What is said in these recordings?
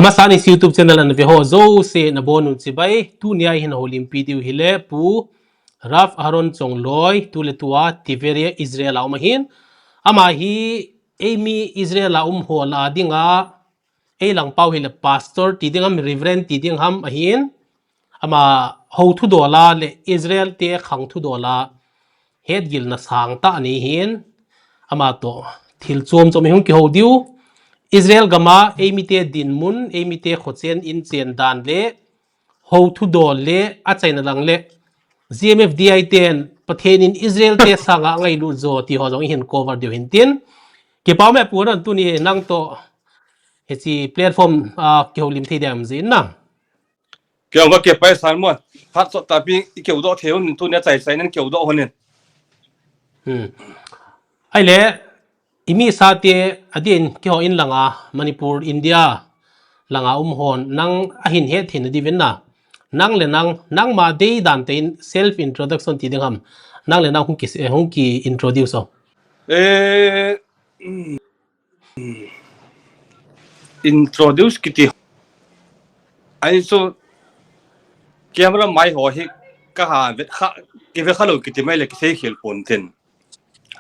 ama sani YouTube channel an ve ho zo se na bonun chi bai tu nia hin holim video hile pu raf aron chongloi tu le tua tiveria Israel au mahin ama hi emi Israel au ho la dinga e lang pau hile pastor ti dingam reverend ti ding ham ahin ama ho thu dola le Israel te khang thu dola het gil na sang ta ani hin ama to thil chom chom hung ki ho diu Israel gama emite dinmun emite khochen in chen dan le ho thu dol le a chaina lang le GMFDI ten pathen in Israel te sanga ngai lu zo ti ho jong hin cover de hin tin ke pa me puran tu ni nang to he chi platform ke holim thei dam zin na ke ông có kịp bay sáng muộn phát xuất tại vì kiểu đó thiếu nên tôi nhớ chạy nên kiểu đó hơn nên ai le imi sa te adin ke ho in langa Manipur India langa hon nang ahin he thin di ven na nang le nang ma dei dan te self introduction ti ding ham nang le nang hung ki introduce so introduce kiti anh so camera máy họ hi cả hà vết khá cái vết khá lâu kiti máy là cái xe khiêu phồn tin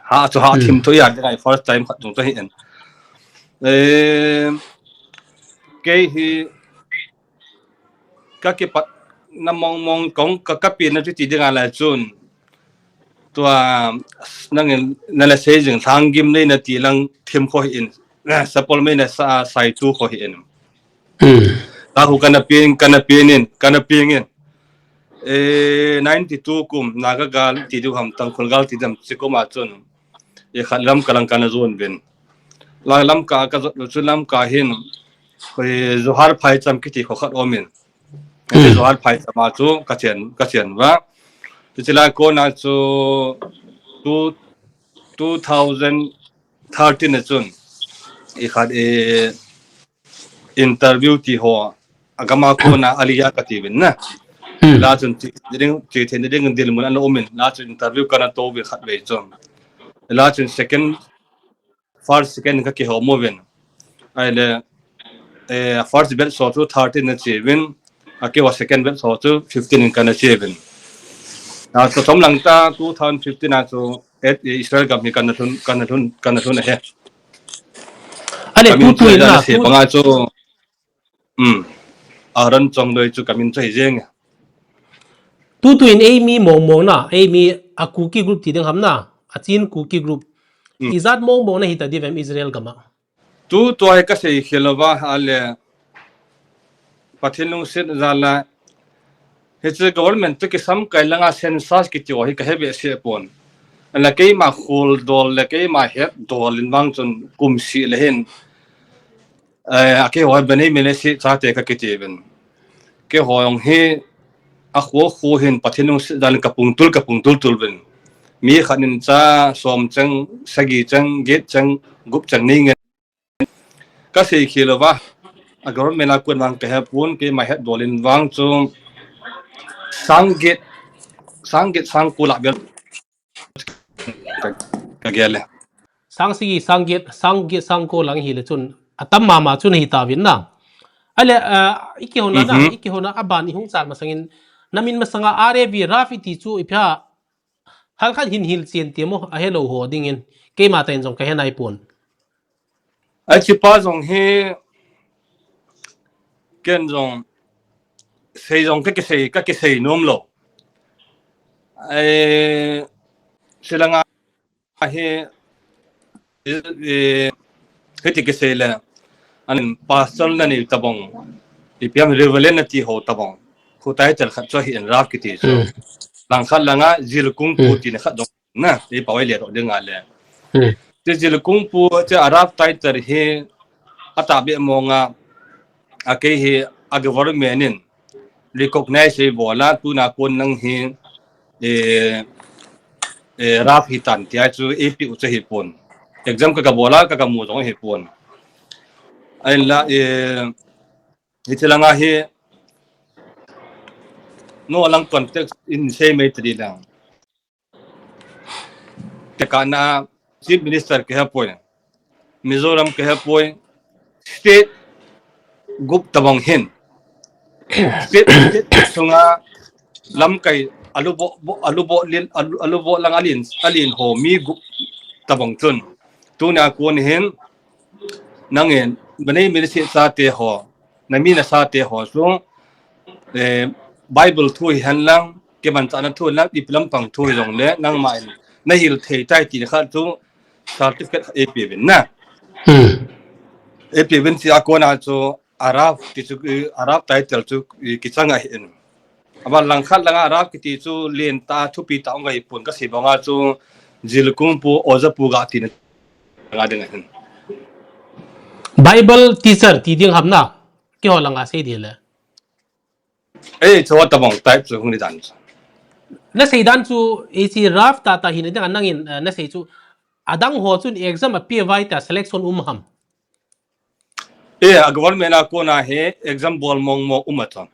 ha cho ha team tôi à cái first time chúng tôi hiện cái hi các cái bắt nằm mong công các pin nó chỉ đi ngang là chun tua năng là xây dựng thang kim này là chỉ lang team khó hiện supplement là sai tu khó hiện ta hu kana pin in 92 kum naga gal ti du ham tang khol gal ti dam sikoma chun ye khalam kalang kana zon ben la lam ka chulam ka hin koi zohar phai cham ki ti kho khat omin zohar phai chama chu ka chen wa tichila ko na chu 2013 na chun e khat interview ti ho agama ko na aliya ka ti ben na la chun ti then ding dil mun an omin la chun interview kana to be khat ve chon la chun first second ka ki ho mo ben ai le first bet so to 13 na che ben ake wa second bet so to 15 kana che ben na so som lang ta 2015 na so Israel gam ni kana thun he ale tu na se banga cho aran chong doi chu kamin chai jeng tu in amy mong na amy a cookie group ti ding ham na a chin cookie group izat mong na hita divem Israel gama tu to ai ka sei khilawa ale pathinung sit zala he government to ki sam kailanga census ki to hi ka hebe se pon la ke ma khol dol la ke ma het dol in wang chun kum si le hen ake ho bane mele si cha te ka ki ben ke hoyong he a kho hen pathinung sit dan kapung tul ben mi khanin cha som chang sagi chang get chang gup chang ning ka sei khilawa a government a kun wang ka ha pun ke ma het dolin wang chu sang kula bel ka gele sang ko lang hi le chun atam mama chun hi ta win na ale ikke hona abani hung chal masangin namin masanga RAV rafi ti chu ipha hal khan hin hil chen temo a hello ho dingin ke ma ten jong ka henai pon a chi pa jong he ken jong sei jong ka ke sei nom lo silanga he ti ke sei la an pasal na ni tabong ipiam revelen ti ho tabong khutai chal khat cho hi an raf ki ti so lang khat langa zil kung pu ti na khat dong na ti pawai le ro dinga le ti zil kung pu cha arab tai tar he ata be monga ake he a government in recognize bola tu na kon nang hi rap hitan ti a chu ap u che hi pon exam ka bola ka mu jong hi pon ai la hitlanga hi no lang context in same metri lang te kana chief minister ke ha point Mizoram ke ha point state gup tabang hin spit sunga lam kai alubo lang alin ho mi gup tabang chun tu na kun hin nangin banai mi se sa te ho na mi na sa te ho so Bible thui han lang ke ban ta na thui lang diplam pang thui rong le nang mai na hil thei tai ti kha chu certificate ap bin na ap bin si akona chu arab ti chu arab title chu ki changa hin aba lang khat lang arab ki ti chu len ta thu pi ta ngai pun ka si bonga chu jilkum pu oza pu ga ti na nga ding hin Bible teacher ti ding hamna ki ho langa sei dile cho ta bang type chu hung ni dan na sei dan chu e chi raf ta ta hin dang nangin na sei chu adang ho chun exam a pi vai ta selection ham a government a ko na he exam bol mong mo umaton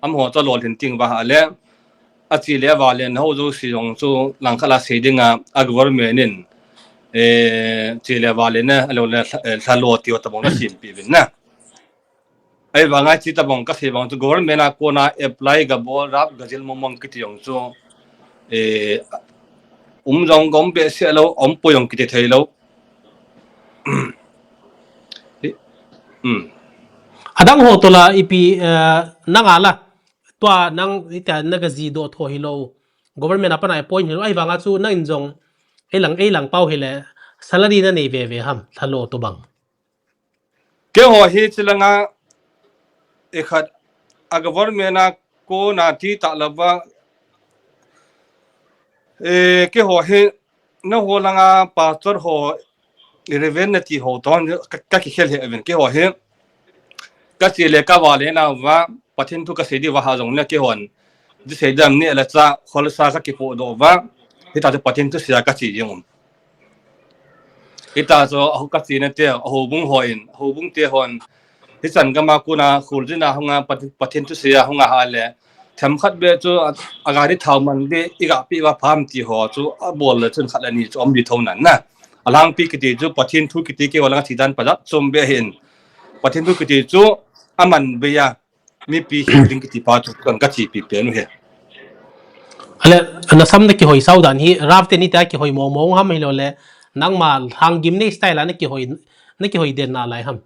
am ho to lol hin ting ba ha le a chi le wa le no zo si jong chu lang khala sei dinga a government in chi le wa le na lo le sa lo ti o ta bang sim pi bin na ai ba nga chi ta bang ka se bang chu government a ko na apply ga bol rap ga jil mong ki ti jong chu jong gom be se lo po yong ki te thei lo adang ho tola ipi nangala to nang ita nagazi do tho hilo government apana appoint hilo ai wanga chu na injong elang pau hele salary na nei ve ham thalo to bang ke ho hi chilanga ekhat a government a ko na ti ta lawa ke ho he na ho langa pastor ho revenue ti ho don ka ki khel he even ke ho he ka chi le ka wa le na wa pathin tu ka se di wa ha jong na ke hon di se dam ni la cha khol sa ka ki po do wa hi ta pathin tu sia ka chi jong hi ta so ho ka chi na te ho bung ho in ho bung te hon hi chan ga ma ku na khul ji na hunga pathin tu sia hunga ha le tham khat be chu agari thau man be iga pi wa pham ti ho chu a bol le chun khat ani chu om di thau nan na alang pi ki ti chu pathin thu ki ti ke wala thi dan pa ja chom be hin pathin thu ki ti chu aman be ya mi pi hi ding ki ti pa chu kan ka chi pi pe nu he ale na samna ki hoi saudan hi rafte ni ta ki hoi mo ham hilo le nang ma hang gim nei style na ki hoi den na lai ham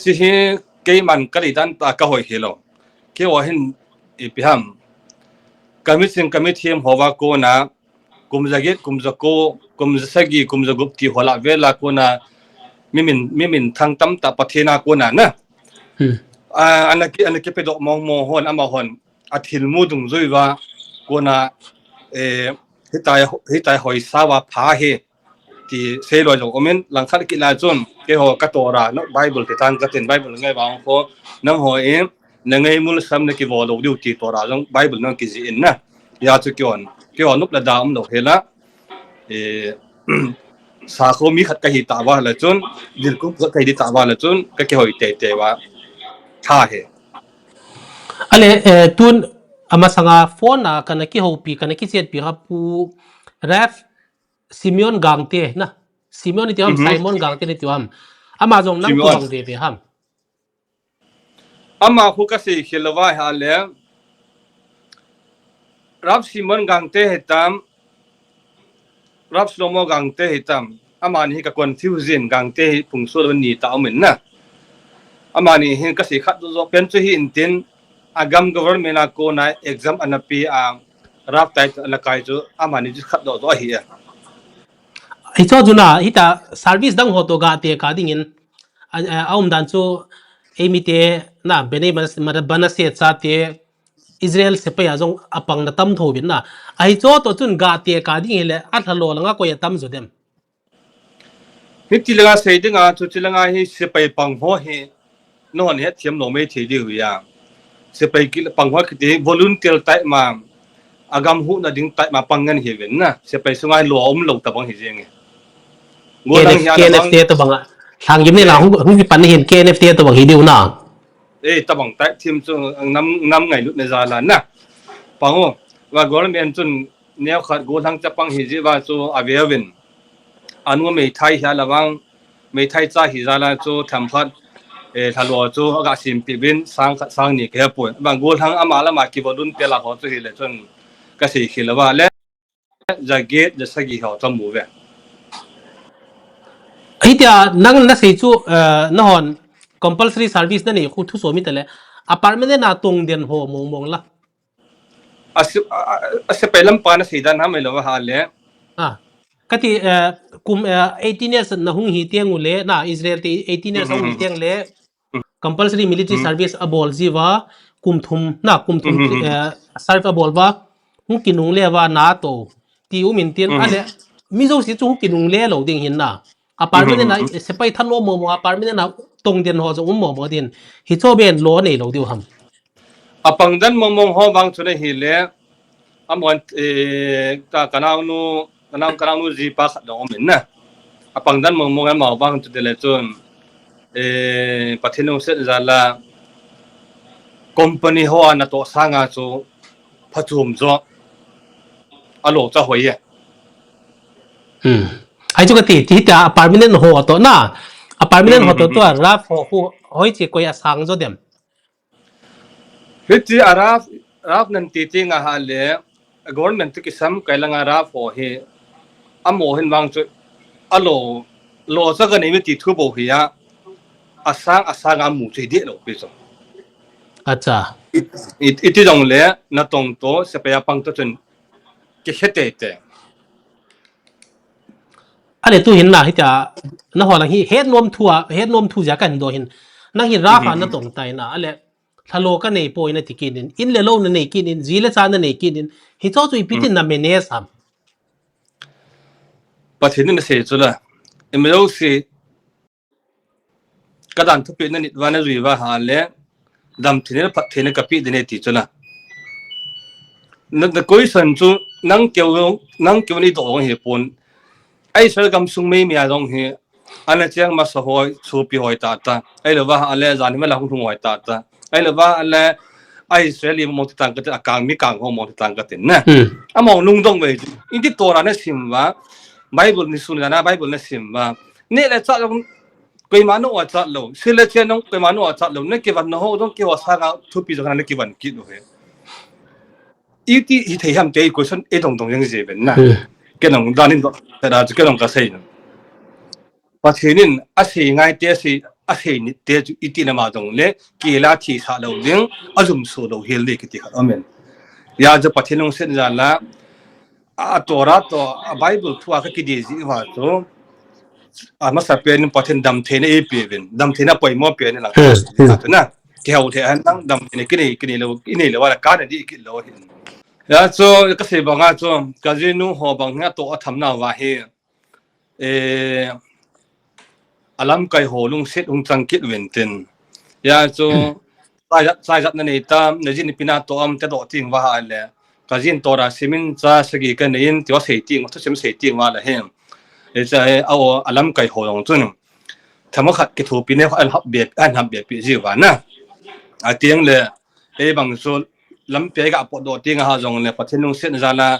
chi hi ke man ka ri dan ta ka hoi helo ke wa hin e pi ham committee ho wa ko na kumjagit kumjako kumjasagi kumjagup ti hola vela ko na mimin thang tam ta pathena ko na na anaki pe do mo hon ama hon athil mu dung zoiwa ko na hitai hoi sawa pha he ti se lo jo omen lang khat ki la chon ke ho ka tora no bible te tan ka ten bible ngai ba ko nang ho em na ngai mul sam na ki vo lo du ti tora jong bible nang ki ji in na ya chu ke on nup la da lo hela sa kho mi khat ka hi ta wa la chon dil ku ka hi ta wa la chon ka ke hoi te wa tha he ale tun ama sanga phone na kana ki ho pi kana ki chet pi ha pu ref Simeon gangte na Simeon ni tiam Simon gangte ni tiam ama jong nang tu bang ve ham ama khu ka se khilwa ha le rap Simon gangte hetam rap slomo gangte hetam amani hi ka confusion gangte pungso ni ta men na amani hi ka se khat zo pen chu hi intin agam government a ko na exam anapi a rap tai la kai chu amani ji khat do hi ai cho juna hita service dang ho to ga te ka ding in aum dan chu emite na bene bana se cha te Israel se pa ya jong apang na tam tho bin na ai cho to chun ga te ka ding le a thalo langa ko ya tam zo dem ni tilanga sei dinga chu tilanga hi se pai pang ho hi non he thiam no me thi diu ya se pai ki pang ho ki volunteer tai ma agam hu na ding tai ma pangan hi ven na se pai sungai lo lo ta bang hi jeng KNFT to banga sang gim ni la hung ki pan hin KNFT to bang hi diu na ta bang tai thim chu nam ngai lut ne za la na pango wa government chun neo khat go thang cha pang hi ji wa chu avevin anu me thai ha lawang me thai cha hi za la chu tham khat thà lúa chú gà sim pi bên sang nhị cái bùi bằng gol thằng ama là mà kí vào đun tiền là họ chú hi lệ chun cái gì khi là vào lẽ ra gate ra sagi họ trong mù về hi tia nang na sei chu na hon compulsory service na ni khu thu so mi tele apartment na tong den ho mong mong la ase pelam pa na sidan ha mai lo ha le kati kum 18 years na hung hi tiang ule na Israel ti 18 years hung hi tiang le compulsory military service abol jiwa kum thum serve abol wa hung kinung le wa na to ti umin tin ale mizo si chu kinung le lo ding hin na apartment na sepai than lo mo apartment na tong den ho zo mo din hi cho ben lo nei lo diu ham apang dan mong ho bang chu ne hi le amon ka kanang nu ji pa khat dong min na apang dan mong ma bang chu de le chun pathinung set zala company ho na to sanga chu phachum zo alo cha hoye ai chu ka ti ta apartment ho to na apartment ho to ra ho hoi chi ko ya sang zo dem Hiti araf nan titi nga hale government ki sam kailanga araf ho he amo hin wang chu alo lo sa ga nei ti thu bo hiya asang amu che de lo pe so acha iti dong le na tong to se pa ya pang to chun ki hete te ale tu hin na hi ta na ho la hi head nom thu ja kan do hin na hi ra fa na tong tai na ale thalo ka nei poi na tikin in le lo na nei kin in zile cha na nei kin in hi cho chu ipitin na mene sam pathin na se chula emelo si kadan thu pe na nit wa na ri wa hale dam thine pathine ka pi dine ti chula na koi san chu nang keu ni do he pon ai sel gam sung mei mi a dong he ana chiang ma sa hoi chu pi hoi ta ai lo wa ale zan ma la hung hoi ta ai lo wa ale ai sel li mo tang ka kang mi kang ho mo tang ka tin na among nung dong we in ti to ra na sim wa bible ni sun na bible na sim wa ne le cha dong koi ma no wa cha lo sil le chen dong koi ma no wa cha lo ne ke van no ho dong ke wa sa ga thu pi zo na ke van ki do he iti hi thei ham te question e dong dong yang je ben na cái nông đan in đó là cái nông cá sấu và thế nên à sấy ngay thế sấy à sấy nít thế ít tin mà dòng lệ kỳ lạ chỉ sa đầu tiếng à dùng số đầu hiền lệ cái gì hết amen ya cho phát hiện ông sẽ ra là à Torah to à Bible thua cái gì gì vậy đó à mà sao bên phát hiện đam thế này bên đam thế này phải mua bên này là na kéo thế anh đam thế này cái này là cái này đi cái lâu ya cho cái gì bằng à cho cái gì nu họ bằng nghe tổ thầm nào vậy alam kai ho lung set ung chang kit wen tin ya cho sai zat na nei ta na jin pina to am te do ting wa ha le ka jin to ra simin cha sagi ka nein ti wa sei ting to sim sei ting wa la hem cha au alam kai ho long chun thama khat ki thu pine an hab be pi ji wa na a tiang le bang so lam pe ga po do ting ha jong le pathin lung set na la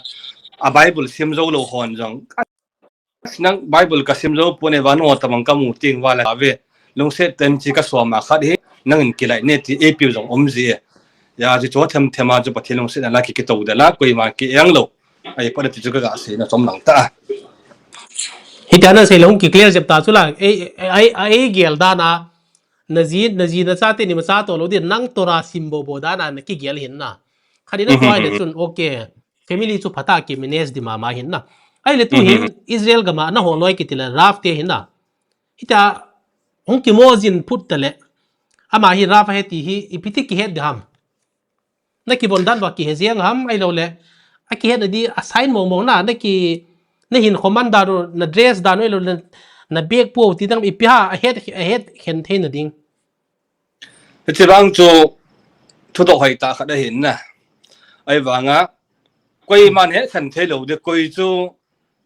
a bible sim zo lo hon jong nang bible ka sim zo pone wano tamang kamu ting wala ave lung se ten chi ka so ma khat hi nang in kilai ne ti ap jong om ji ya ji cho them thema ju pathi lung se na ki to da la koi ma ki yang lo ai pa ti ju ga se na som lang ta hitana se long ki clear jep ta chula ai gel da nazi na cha te ni ma cha to lo din nang tora simbo bo da na ki gel hin na khadi na ko le chun okay family chu phata ki manage di ma hin na ai le tu hin Israel gama na ho loi ki tila raf te hin na ita hong ki mozin put tale ama hi raf he ti hi ipiti ki het ham na ki bon dan wa ki he ziang ham ai lo le a ki het di assign mong na ki na hin commander na dress da no lo na bag po ti dang ipia a het hen the na ding ti bang chu thu do hai ta kha da hin na ai wanga koi man he khan the lo de koi chu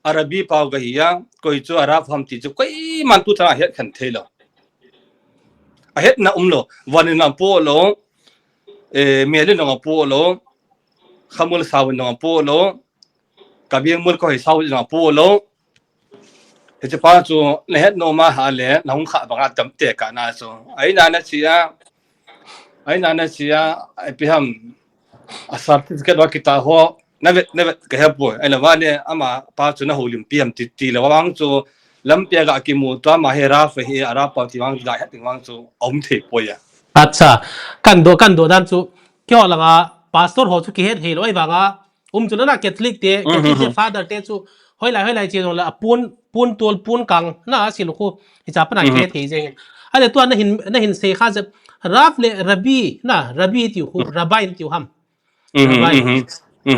Arabi pau ga hiya koi chu Arab ham ti chu koi man tu tra het khan the lo a het na lo wan na po lo mele no po lo khamul saw no po lo kabieng mul ko hi saw no po lo จะพาจูเลหโนมาหาเลน้องขาบังอาจำเตะกันนะจูไอ้นั่นเชียไอ้นั่นเชียไอ้พี่ฮัมอาสาที่เกิดว่ากิตาหัวเนเวก็เห็นป่วยไอ้ละว่าเนี่ยอามาพาจูน่าโฮลิมปีมตีแล้ววังจูลำเปียกอากิมูตัวมาเฮราฟเฮอาราปที่วังได้เห็นวังจูอมเทป่วยอาชากันโดด้านจูเกี่ยวกับพาสตอร์หัวจูเฮ็ดเฮโร่ไอ้บางจุนั่นแคทอลิกเตะฟาเดอร์เตะจูห้อยไหลเจ้าหน้าปูนตัวปูนกังน่าสิลูกคู่ที่จะเป็นอะไรเฮ็ดเจงอะไรตัวนั่นเห็นเสียข้าจะราฟเลรับบีที่อยู่รับายที่อยู่ห้ามรับาย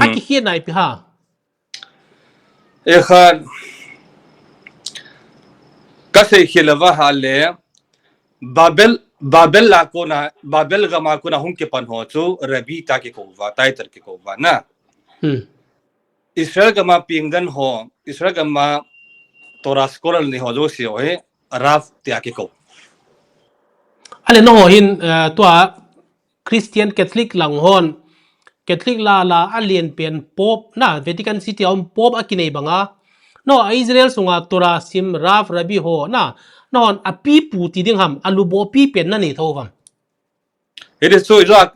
ฮักกี้เฮ็ดไหนพี่ฮะค่ะก็เสียเขลว่าฮาเลบาเบลลาโคนาบาเบลกามาโคนาหุ่นเก็บปันหัวจูระบีตากิโกวาไตตร์กิโกวานะอิสราเอลกามาพิงกันหัวอิสราเอลกามาตัวรัสโคลนี่หัวจูเสียวเฮราฟตากิโกอะไรน้องหินตัวคริสเตียนแคทอลิกหลังฮอนแคทอลิกลาอัลเลียนเป็นป๊อปนะเวติกันซิตี้เอาป๊อปอากินไอ้บังอ่ะน้องอิสราเอลส่งตัวรัสซิมราฟระบีหัวนะน้องอปีปูติดึงhamอาลูโบปีเป็นนั่นนี่เท่าไหร่เฮ้ยสู้อีก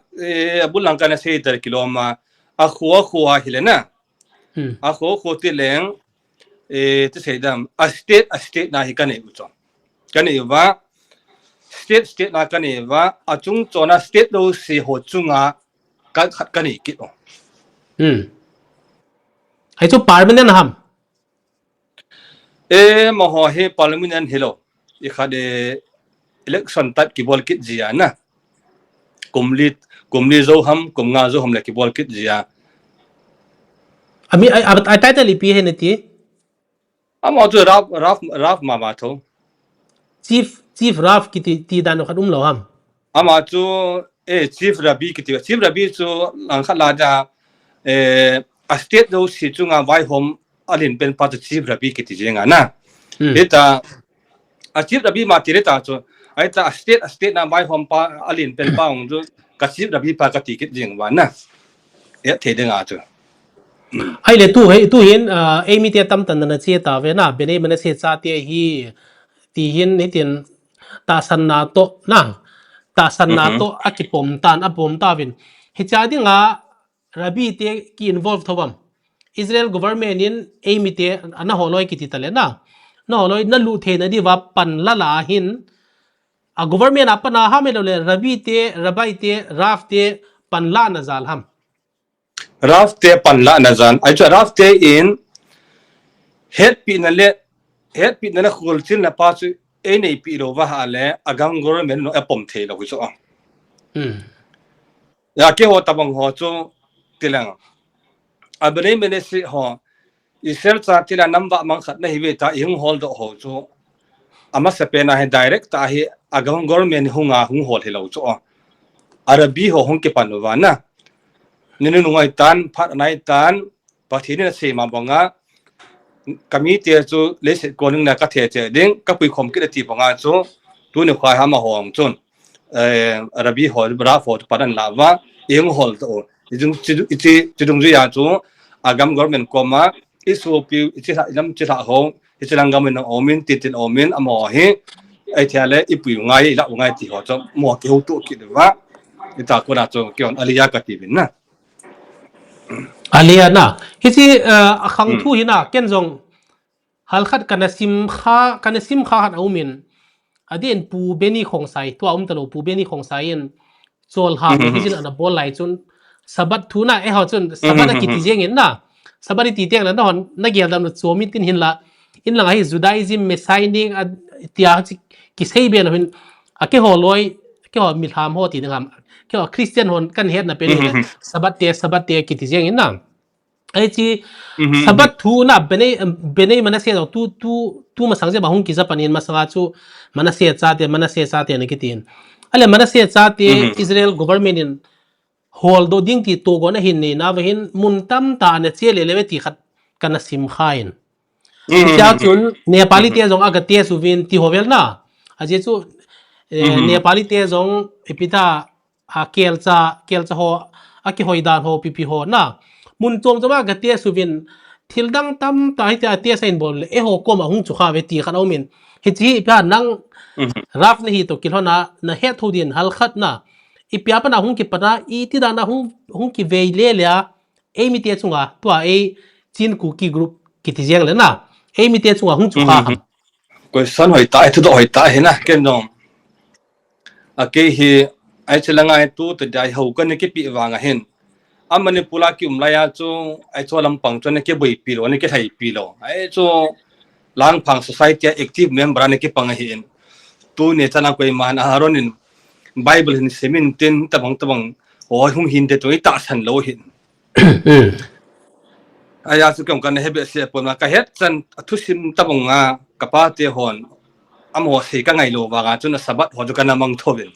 บุญหลังกันเสียตร์กิโลมาอาขัวฮิเลนะอาขัวที่เลี้ยงที่เสียดำสเตทน่าฮิกันเองจ้ะกันเองว่าสเตทน่ากันเองว่าอาจุงจอน่าสเตทเราเสียหัวจุงอ่ะกันเองกี่ให้จูพาร์มินันham มหาเฮพาร์ลิเมนต์เฮโลอีกคดีเล็กสันตัดกีบอลคิดจียานะกุมลีโซฮัมกุมงาโซฮัมเล็กกีบอลคิดจียามีไอ้ไทเทลิปีเห็นที่มาจูราฟมาทูชีฟราฟคิดที่ด้านนู้นเหรอฮัมมาจูชีฟราบีคิดว่าชีฟราบีจูหลังขัดลาจาสเตทเราสิจุงอาไวโฮมอันนี้เป็นพาร์ทชีฟราบีคิดจียงนะเฮ้ยแต่ชีฟราบีมาที่เรื่องจูไอ้แต่สเตทน่ะไวโฮมพาอันนี้เป็นป้าของจูกับชีฟราบีพากัติคิดจียงวันนะเฮ้ยเท่ดึงอาจูไอ้เลยตู้เห็นมีเตียตั้มตันนั่นเสียตาเวน่ะเป็นไอ้มันเสียซาเตียฮีที่เห็นนี่เตียนตาสันนาโตนะตาสันนาโตอากิปมตานอปมตาวินฮิจาดิงาระบีเตียกีอินวอลฟ์ทว่าอิสราเอล government นินมีเตียอันนั้นหัวลอยกิติตะเลนะนั่นหัวลอยนั่นลูเทนดีว่าปันละลาหินgovernment อัปนาฮามิโลเลระบีเตียระบายเตียราฟเตียปันละนะจัลฮัมราฟเตปันละนะจันไอ้จ้าราฟเตอินเฮ็ดปีนั่นแหละคุลชินนะป้าซูในปีโรวะฮาเลอากังกอร์เมนโนเอปมเทลกุศลอยากเกี่ยวกับบังหัวจูติลังอันนี้มันสิหัวอิสราเอลจะติลังนับมังคัดในฮิเวตาอิงฮอลด์หัวจูอามาสเปนให้ direct ตาให้อากังกอร์เมนหุงฮอลด์ให้เราจูอาราบีหัวหุงเก็บปันวานะนี่นุ่งไอ้ตันพัดไอ้ตันปะทีนี่เสียมาบังอ่ะกมีเตียจูเลสก่อนนึงนะก็เทียเจดิ้งก็ไปคอมกิดที่บังอ่ะจูตัวนี่ควายหามาห่วงจนระบีหอดบราฟอดปารันลาวะเองหอลตัวจุดจุยาจูอากามกอร์เมนคอมาอิสุปิวอิจิลำจิลาหงอิจิลังกามินอมินตินอมินอมอเฮไอเทียเลอิปิวไงละไงที่หอจมัวเกี่ยวตัวคิดว่าอิตาคนอาจูเกี่ยวอลิยากติบินนะอาเลียนะฮิซีขังทูหินะเกนจงฮัลขัดกันซิมข้าหัดเอามินอดีตปูเบนี่ของไซตัวตลอดปูเบนี่ของไซน์โซลฮาร์ฮิซินอันดับบอลไหลจนสบัดทูน่ะเขาจนสบัดกิติเจงินนะสบัดติเตียงแล้วนอนนักเกี่ยวกับโซมิตินหินละอินหลังให้จูดาอิซิมเมสไซนิ่งที่อาจกิเซเบนหินเกี่ยวลอยเกี่ยวมิลฮามหัวตีนะครับเกี่ยวคริสเตียนคนกันเฮ็ดนะเป็นสบัดเตียกิติเจงินนะไอ้ที่สบัดทูน่ะเป็นไอ้มันเสียเราตู้มาสังเกตบางคนกิจปัญญามาสังจูมันเสียซาเตียนี่กิตินอะไรมันเสียซาเตียอิสราเอล government ฮอลโดดิ้งที่ตัวก่อนหินนี่นะเห็นมุนตั้มตาเนี่ยเสียเลเวที่ขัดกันซิมข่ายที่อาจุนเนปาลีเตียจงอากาศเตียสุวินที่หัวเวลนะอาจจะจูเนปาลีเตียจงพิธาเกลซาหัวอากิหอยดานหัวพิพิหัวนะมุนจมจะว่ากาเตียสุวิน thil dang tam ta hi tia sain bol e ho ko ma hung chu kha ve ti khan omin hi chi pa nang raf ne hi to kilhona na he thudin hal khat na ipya pa na hung ki pana I ti da na hung ki ve le le e mi te chunga to e chin ku ki group ki ti jeng le na e mi te chunga hung chu kha ham ko san hoi tai thu do hoi tai he na ken dong a ke hi ai chelanga tu te dai ho kan ke pi wanga hen amani pula ki umlaya chu ai chu lampang chu ne ke boi pi lo ne ke thai pi lo ai chu lang phang society active member ne ke pang hin tu ne chana koi man haronin bible hin semin tin tabang o hung hin de to ta san lo hin aya chu kam kan hebe se pon ma ka het chan thusim tabanga kapa te hon amo se ka ngai lo wa ga chu na sabat ho chu kana mang thobin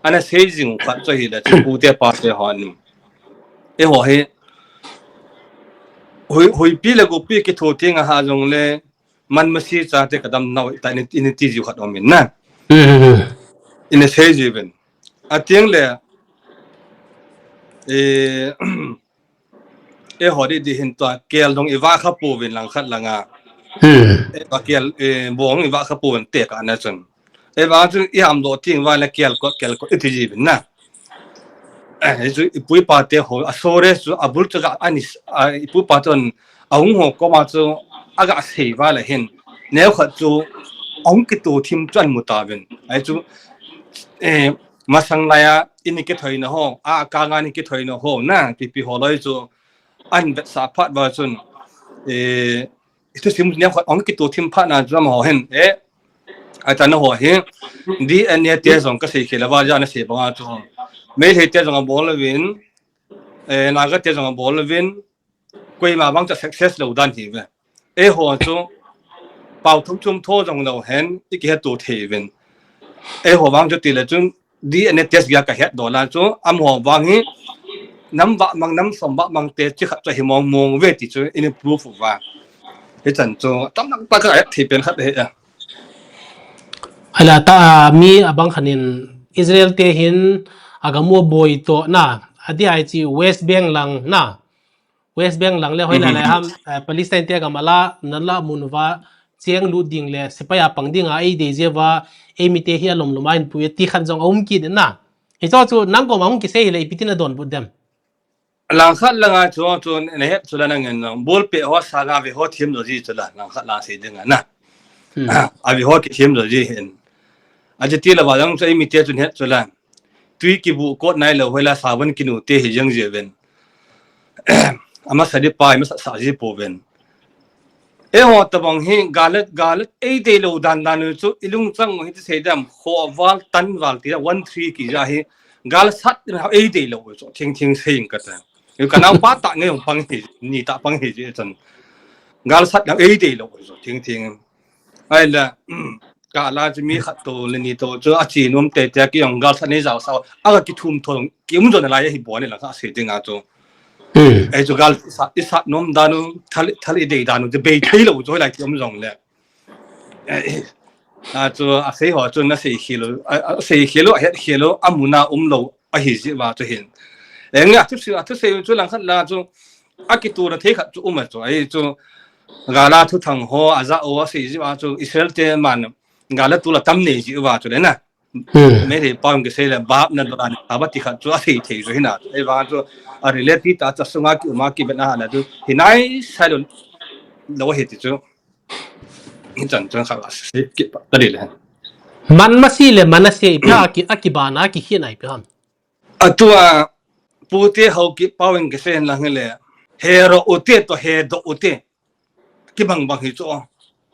ana se jing kha cho hi la chu pu te pa te hon e ho he hoi pi le go pi ke tho ting ha jong le man ma si cha te kadam naw ta ni ti ji khat omin na in a se ji ben a tiang le e ho di hin to kel dong i wa kha pu win lang khat langa e ba kel bong i wa kha pu wen te ka na chun e ba chu I am do ting wa la kel ko ti ji ben na e chu I pui pa te ho a so re chu abul chu ga ani I pui pa ton a hung ho ko ma chu aga sei wa la hin ne kha chu ong ki tu thim chan mu ta ben ai chu masang laya ini ke thoi na ho a ka nga ni ke thoi na ho na pi ho loi chu an bet sa phat ba chun itu sim ne kha ong ki tu thim pha na dram ho hen a ta na ho he di an ne te zong ka sei khela wa ja na se ba chu me he te zong bol win na ga te zong bol win koi ma bang cha success lo dan hi ve e ho chu pau thum chum tho zong lo hen I ke tu the win e ho bang chu ti le chun di an ne test ya ka het do la chu am ho wang hi nam ba mang nam som ba mang te chi khat cha hi mong ve ti chu in proof wa he chan chu tam nak pa ka thi pen khat he hala ta mi abang khanin Israel te hin agamo boy to na adi ai chi West Bank lang na West Bank lang le hoila le ham Palestine te gamala nala munwa cheng lu ding le sepaya pangding a ei de jewa e mi te hi alom lumain pu ti khan jong om ki na he cho chu nang ko mang ki sei le pitina don budem lang khat langa chu chu ne he chu la na ngen bol pe ho sa ga ve ho thim do ji chu la lang khat la se ding na a ve ho ki thim do ji hen a je ti la wa jang chai mi te chu ne chu la tui ki bu ko nai lo hoila sa ban ki nu te hi jang je ben ama sa de pai ma sa ji po ben e ho ta bang hi galat e de lo dan chu ilung chang hi se dam ho wal tan wal ti 13 ki ja hi gal sat e de lo chu thing sing ka ta yu ka nang pa ta nge yong pang hi ni ta pang hi je chan gal sat e de lo chu thing ai la ka la ji mi khat to le ni to chu a chi nom te te ki yong gal sat ne jaw sao a ki thum thong ki um jo na la hi bo ne la ka se ding a chu ai chu gal isa nom danu thal de danu de be thei lo jo la ki um jong le a chu a sei ho chu na sei khilo helo amuna lo a hi ji wa chu hin enga thu se chu lang khat la chu a ki tu na the khat chu chu ai chu gala thu thang ho aza o sei ji wa chu Israel te man gala tu la tam ne ji wa chu le na me re pa ng ke se la ba na do an ba ti khat chu a sei thei jo hina ai wa chu a related ta cha sunga ki ma ki bena na du hinai salon lo he ti chu in chan kha se ki pa ta le man masi le manase ipya ki akibana ki hinai pe ham atua pute ho ki paweng ke sen la ngele hero ote to he do ote ki bang hi chu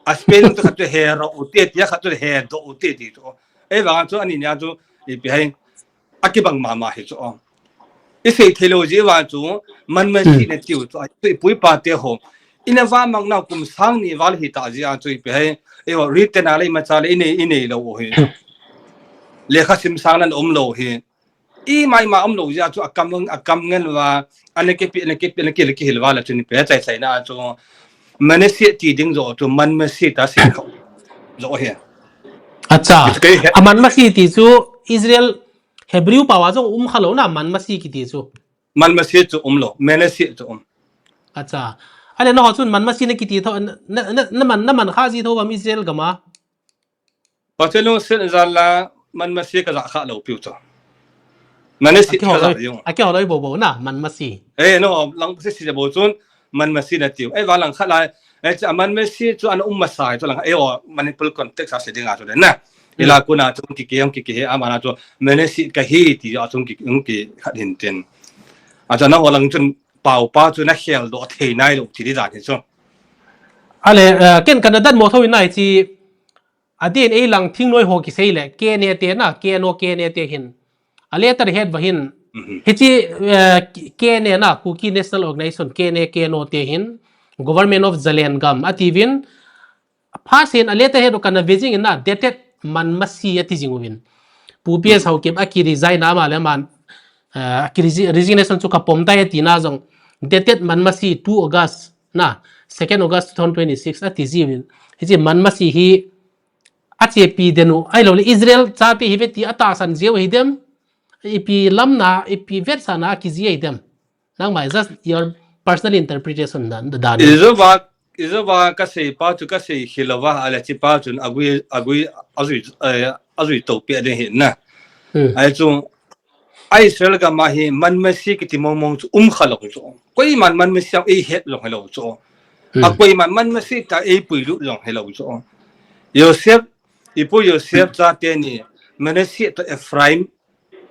a spelling to khat hero ote ya khat he do ote ti chu e wa chu ani nya chu e bi hai akibang ma hi chu e sei theology wa chu man ma si ne tiu chu ai pui pa te ho ina wa mang na kum sang ni wal hi ta ji a chu bi hai e wa written ale ma cha le ine lo ho hi le kha sim sang nan lo hi I mai ma lo ja chu akam ngen wa ane ke pi hilwa la chu ni pe chai na chu mane si ti ding zo chu man ma si ta si kho zo he acha aman masi ti chu Israel Hebrew pawa jo khalo na man masi ki ti chu man ma si chu lo mane si chu acha ale no chun man masina kiti tho na man khazi tho bam Israel gama patelo sen zala man masi ka za kha lo piu cho mane si ka za yung aki holoi bo na man masi no lang si bo chun man masi na tiu va lang kha lai cha man masi chu an masai chu lang manipul context a se dinga chu na ila kuna chung ki he amana chu mane si ka hi ti a chung ki khat hin ten a cha na ho lang chun pau pa chu na khel do thei nai lo ti da ni chu ale ken kanadan mo thoi nai chi adin e lang thing noi ho ki sei le ke ne te na ke no ke ne te hin ale tar head va hin hichi ke ne na kuki national organization ke no te hin government of zalen gam ativin phasin ale ta head kana beijing na dated man masi ati jingwin pups how kem aki resign na ma le man aki resignation chu ka pomta ya tina jong dated man masi 2 august na 2nd august 2026 ati jiwin hichi man masi hi ache pi denu ai lo Israel cha pi hiveti ata san jeu hidem ipi lamna ipi versana ki ji hidem nang mai just your personal interpretation dan izowa ka sei pa chu ka sei hilawa ala chi pa chun agui azui to pe de hin na ai chu ai Israel ga ma hi man masi ki ti mong chu khalo chu koi man masi e het lo hello chu a koi man masi ta e pui lu lo hello chu Yosef cha te ni manasi to Ephraim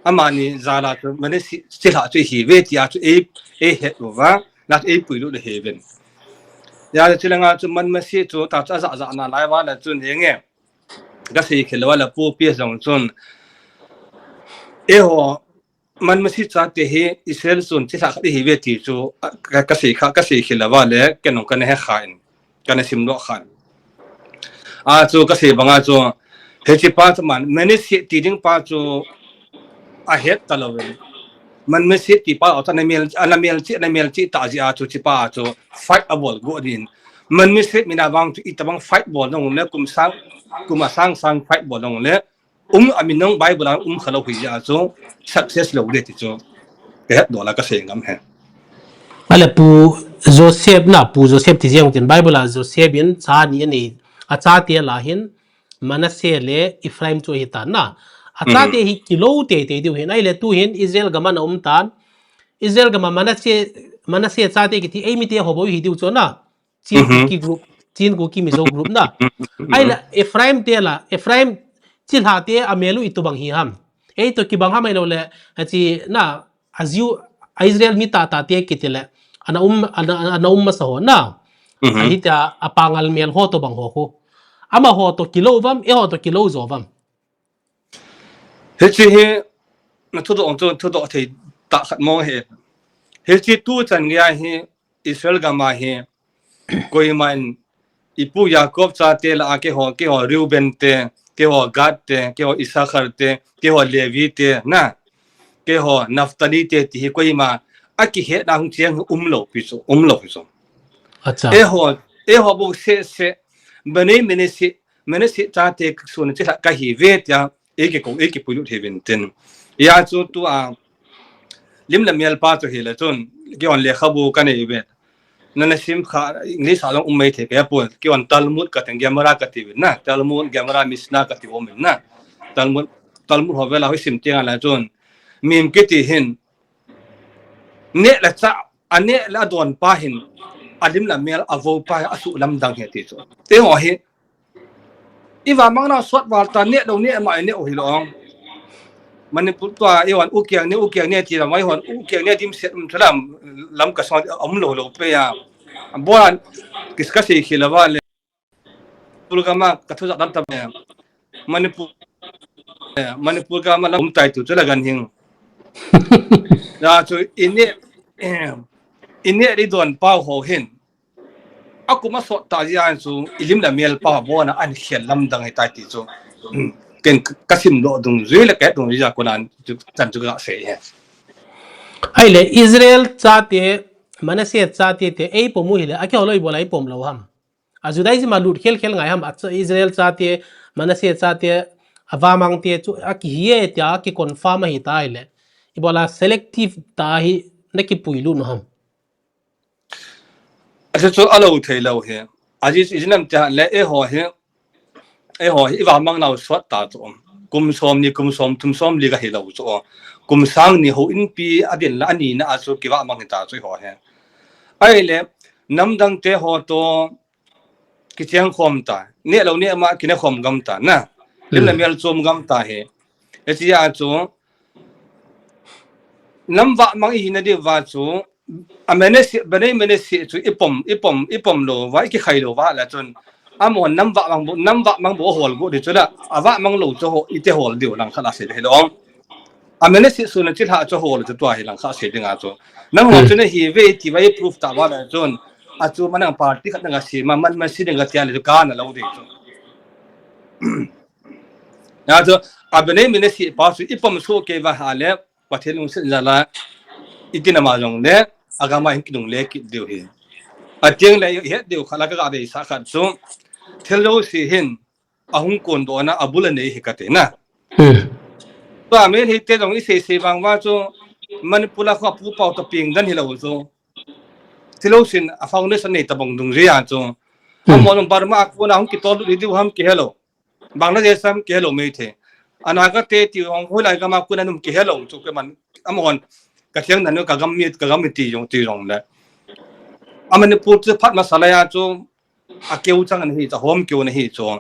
amani zala to manasi sila chu hi ve ti a chu e het lo wa na e pui lu de heaven ya chu langa chu man masi chu ta cha za na lai wa la chu ne nge ga sei khelo la pu pi zong chun e ho man masi cha te he Israel sun chi sa hi ve ti chu ka sei khelo wa le kenon kan he khain kan sim lo khan a chu ka sei banga chu he chi pa man manasi ti ding pa chu a het talowen man masi ti pa ota na mel chi ta ji a chu chi pa chu fight a ball go din man masi mina wang chu itabang fight ball nong le kuma sang fight ball nong le aminong bible khalo hui ja chu success lo de ti chu ke do la ka se ngam he ale pu Joseph ti jeng tin bible a Joseph in cha ni ni a cha te la hin manase le Ephraim chu hita na a cha te hi kilo te di hin ai le tu hin Israel gaman tan Israel gama manase cha te ki ti ai mi te hobo hi diu chu na chin ku ki mizo group na ai la Ephraim chil ha te amelu itu bang hi ham ei to ki bang ham ai lo le chi na aziu Israel mi ta te kitile ana masaho na ai ta apangal mel ho to bang ho ko ama ho to kilo vam e ho to kilo zo vam he chi he na to do the ta khat mo he he chi tu chan ngia he Israel ga ma he koi man ipu Jacob cha te la ke ho Reuben te ke ho Gad te ke ho Issachar te ke ho Levi te na ke ho Naphtali te ti koi ma aki he dang chiang lo pi so acha e ho bo se mene si cha te sun chi ka hi ve ya e ke pu lu the ben ten ya chu tu a lim la mial pa to hi la chun ke on le khabu ka ne be nana sim kha English along umai the ke pon ke on Talmud ka teng gamara ka ti na Talmud gamara misna ka ti om na Talmud ho vela ho sim te ala chun mim ke ti hin ne la cha ane la don pa hin alim la mel avo pa asu lam dang he ti so te ho he iwa mang na swat wal ta ne do ne ma ne o hi long manipur to e wan u kyang ne ti la mai hon u kyang ne dim set thalam lam ka so lo pe ya boran kiska se khilawa le pulgama ka thu dan ta manipur ka ma lam tai tu chala gan hing ya chu ine ri don pa ho hin aku ma so ta ya chu ilim la mel pa bona an khel lam dang ai tai ti chu ken kasim lo dung zui la ka dung ja ko nan chan chu ga se he ai le Israel cha te manase cha te ei pomu hile a ke holoi bolai pom lo ham a judai ma lut khel ngai ham acha Israel cha te manase cha te awamang te chu a ki hie ta ki confirm hi ta ile ibola selective ta hi na ki puilu no ham Ase cho alo thei lo he aji isinam ta le e ho he iwa mang nau swat ta to kum som tum som li ga he lo cho kum sang ni ho in pi adin la ani na asu kiwa mang ta cho ho he ai le nam dang te ho to ki chiang khom ta ne lo ne ma ki na khom gam ta na lim la mel chom gam ta he e chi ya cho nam wa mang hi na de wa cho amene si mene si chu ipom lo wa ki khai lo wa la chon amon nam wa mang bo hol go de chula awa mang lo cho ho ite hol dio lang khala se de long amene si su na chi ha cho hol cho to hi lang kha se de nga cho nam ho chune hi ve ti wa proof ta wa la chon a chu manang party khat nga si man si de nga tia le ka na lo de cho na cho amene mene si pa su ipom so ke wa ha le pathelung se la itina ma jong le agama hin kidung le ki deu hi atiang le he deu khala ka be sa khat so thelo si hin ahung kon do na abula nei hi kate na to ame hi te jong i se bang wa cho manipula kha pu pau ta ping dan hi lo so thelo sin a foundation nei ta bong dung ri ya cho amon barma ko na hung ki tol ri du ham ki hello bangladesh sam ki hello me the anaga te ti hong hulai ka ma ku na num ki hello chu ke man amon ka thiang nan ka gam mi ti jong le amane put phat masala ya cho akeu chang an hi cha hom keu na hi cho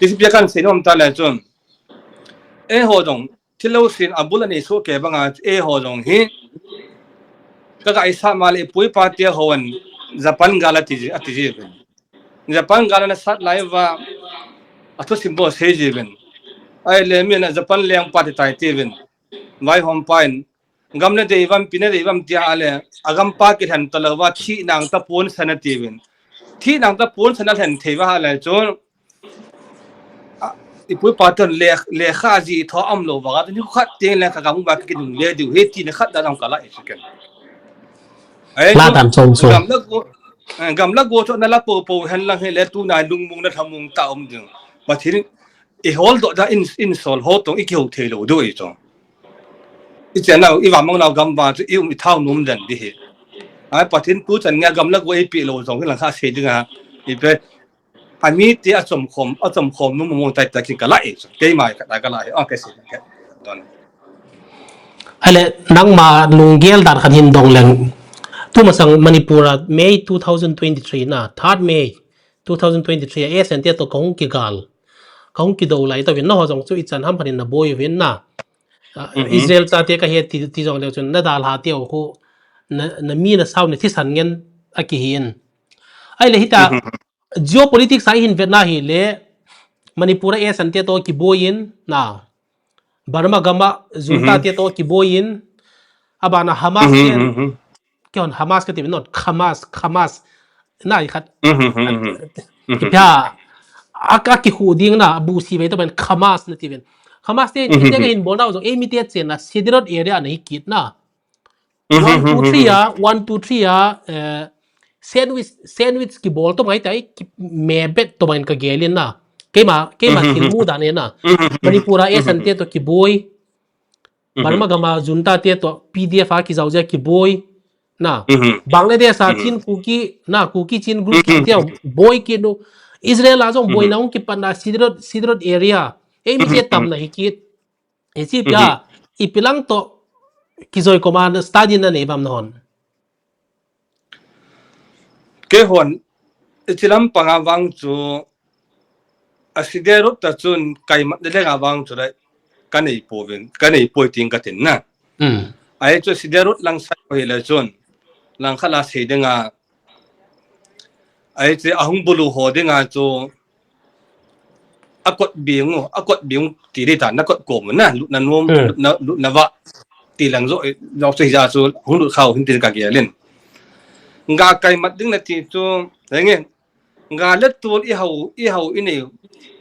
is bia kan senom ta la chon e ho jong thilo sin abula ni so ke banga e ho jong hi ka ga isa male pui pa te hoan japan gala ti ati ji ben japan gala na sat lai wa atho simbo se ji ben ai le mi na japan leng pa ti tai ti ben vai hom pain gamna devam pina devam tia ale agam pa ki than talawa thi nang ta pon sanati ben thi nang ta pon sanal han theiwa hala chon ipui paton le kha ji tho am lo wa ni khat te le ka gam ba ki dung le du he ti ne khat da nang kala isiken ai la tam som so gam la go cho na la po han lang he le tu na lung mung na thamung ta jung ba thir e hol do da in sol ho tong i keu thelo do i chong ichen nào iwa mong nào gam ba chu mi thau num dan di he ai pathin pu chan nga gam la go pi lo jong la kha se dinga i pe ami ti a chom khom num mong tai ta kin kala e ke mai ka ta kala e o ke se ke don ale nang ma lunggel dar khan him dong leng tu masang manipura May 2023 na 3 May 2023 a sente to kong ki gal kong ki do lai ta win na ho jong chu i chan ham phanin na boy win na Israel ta te ka he ti jong le chun na dal ha te ko na mi na saw ne thi san ngen akihin ai le hita geopolitics ai hin vetna hi le manipura e sante to ki boyin na Burma gama junta te to ki boyin abana Hamas ken kyon Hamas ka te not Hamas na i khat ki pya aka ki hu ding na abu si ve to ben Hamas na ti ben Hamas te te ka hin bolna zo emi te chen na sidirot area na hikit na 1 2 3 ya 1 2 3 ya sandwich ki bol to mai tai ki mebet to main ka gelin na kema tilmu da ne na manipura e sante to ki boy Burma gama junta te to PDF a ki zawja ki boy na Bangladesh a chin kuki chin group ki te boy ki no Israel a jong boy naung ki panna sidrot area e mi che tam na hikit e chi pya ipilang to kizoi command study na ne bam non ke hon chilam pangawang chu asidero ta chun kai ma de ga wang chu dai kanei povin kanei poiting ka tin na ai chu sidero lang sa hoi la chun lang khala se de nga ai che ahung bulu ho de nga chu akot biung ti de ta na kot kom na na nom na wa ti lang zo lo se ja chu hung lu khau hin tin ka ge len nga kai mat ding na ti chu nge nga let tul i hau ini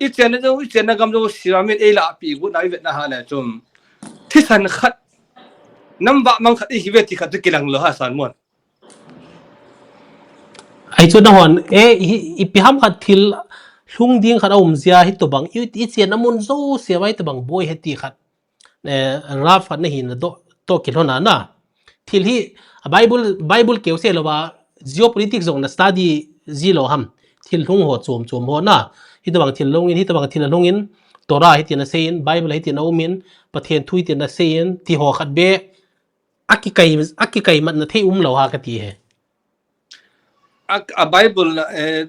i chen na gam zo siramin e la pi gu nai vet na ha la chum thi san khat nam ba mang khat i vet ti khat ki lang lo ha san mon ai chu na hon i pi ham khat thil hlung ding khat om zia hi to bang i chen namun zo se wai to bang boy he ti khat raf na hin do to ki hona na thil hi bible keu se lo ba geopolitics zong na study zilo ham thil thung ho chum ho na hi tawang thil longin hi tawang thil longin Torah hi tina sein Bible hi tina umin pathian thui tina sein ti ho khat be akikai mat na thei lo ha ka ti he a Bible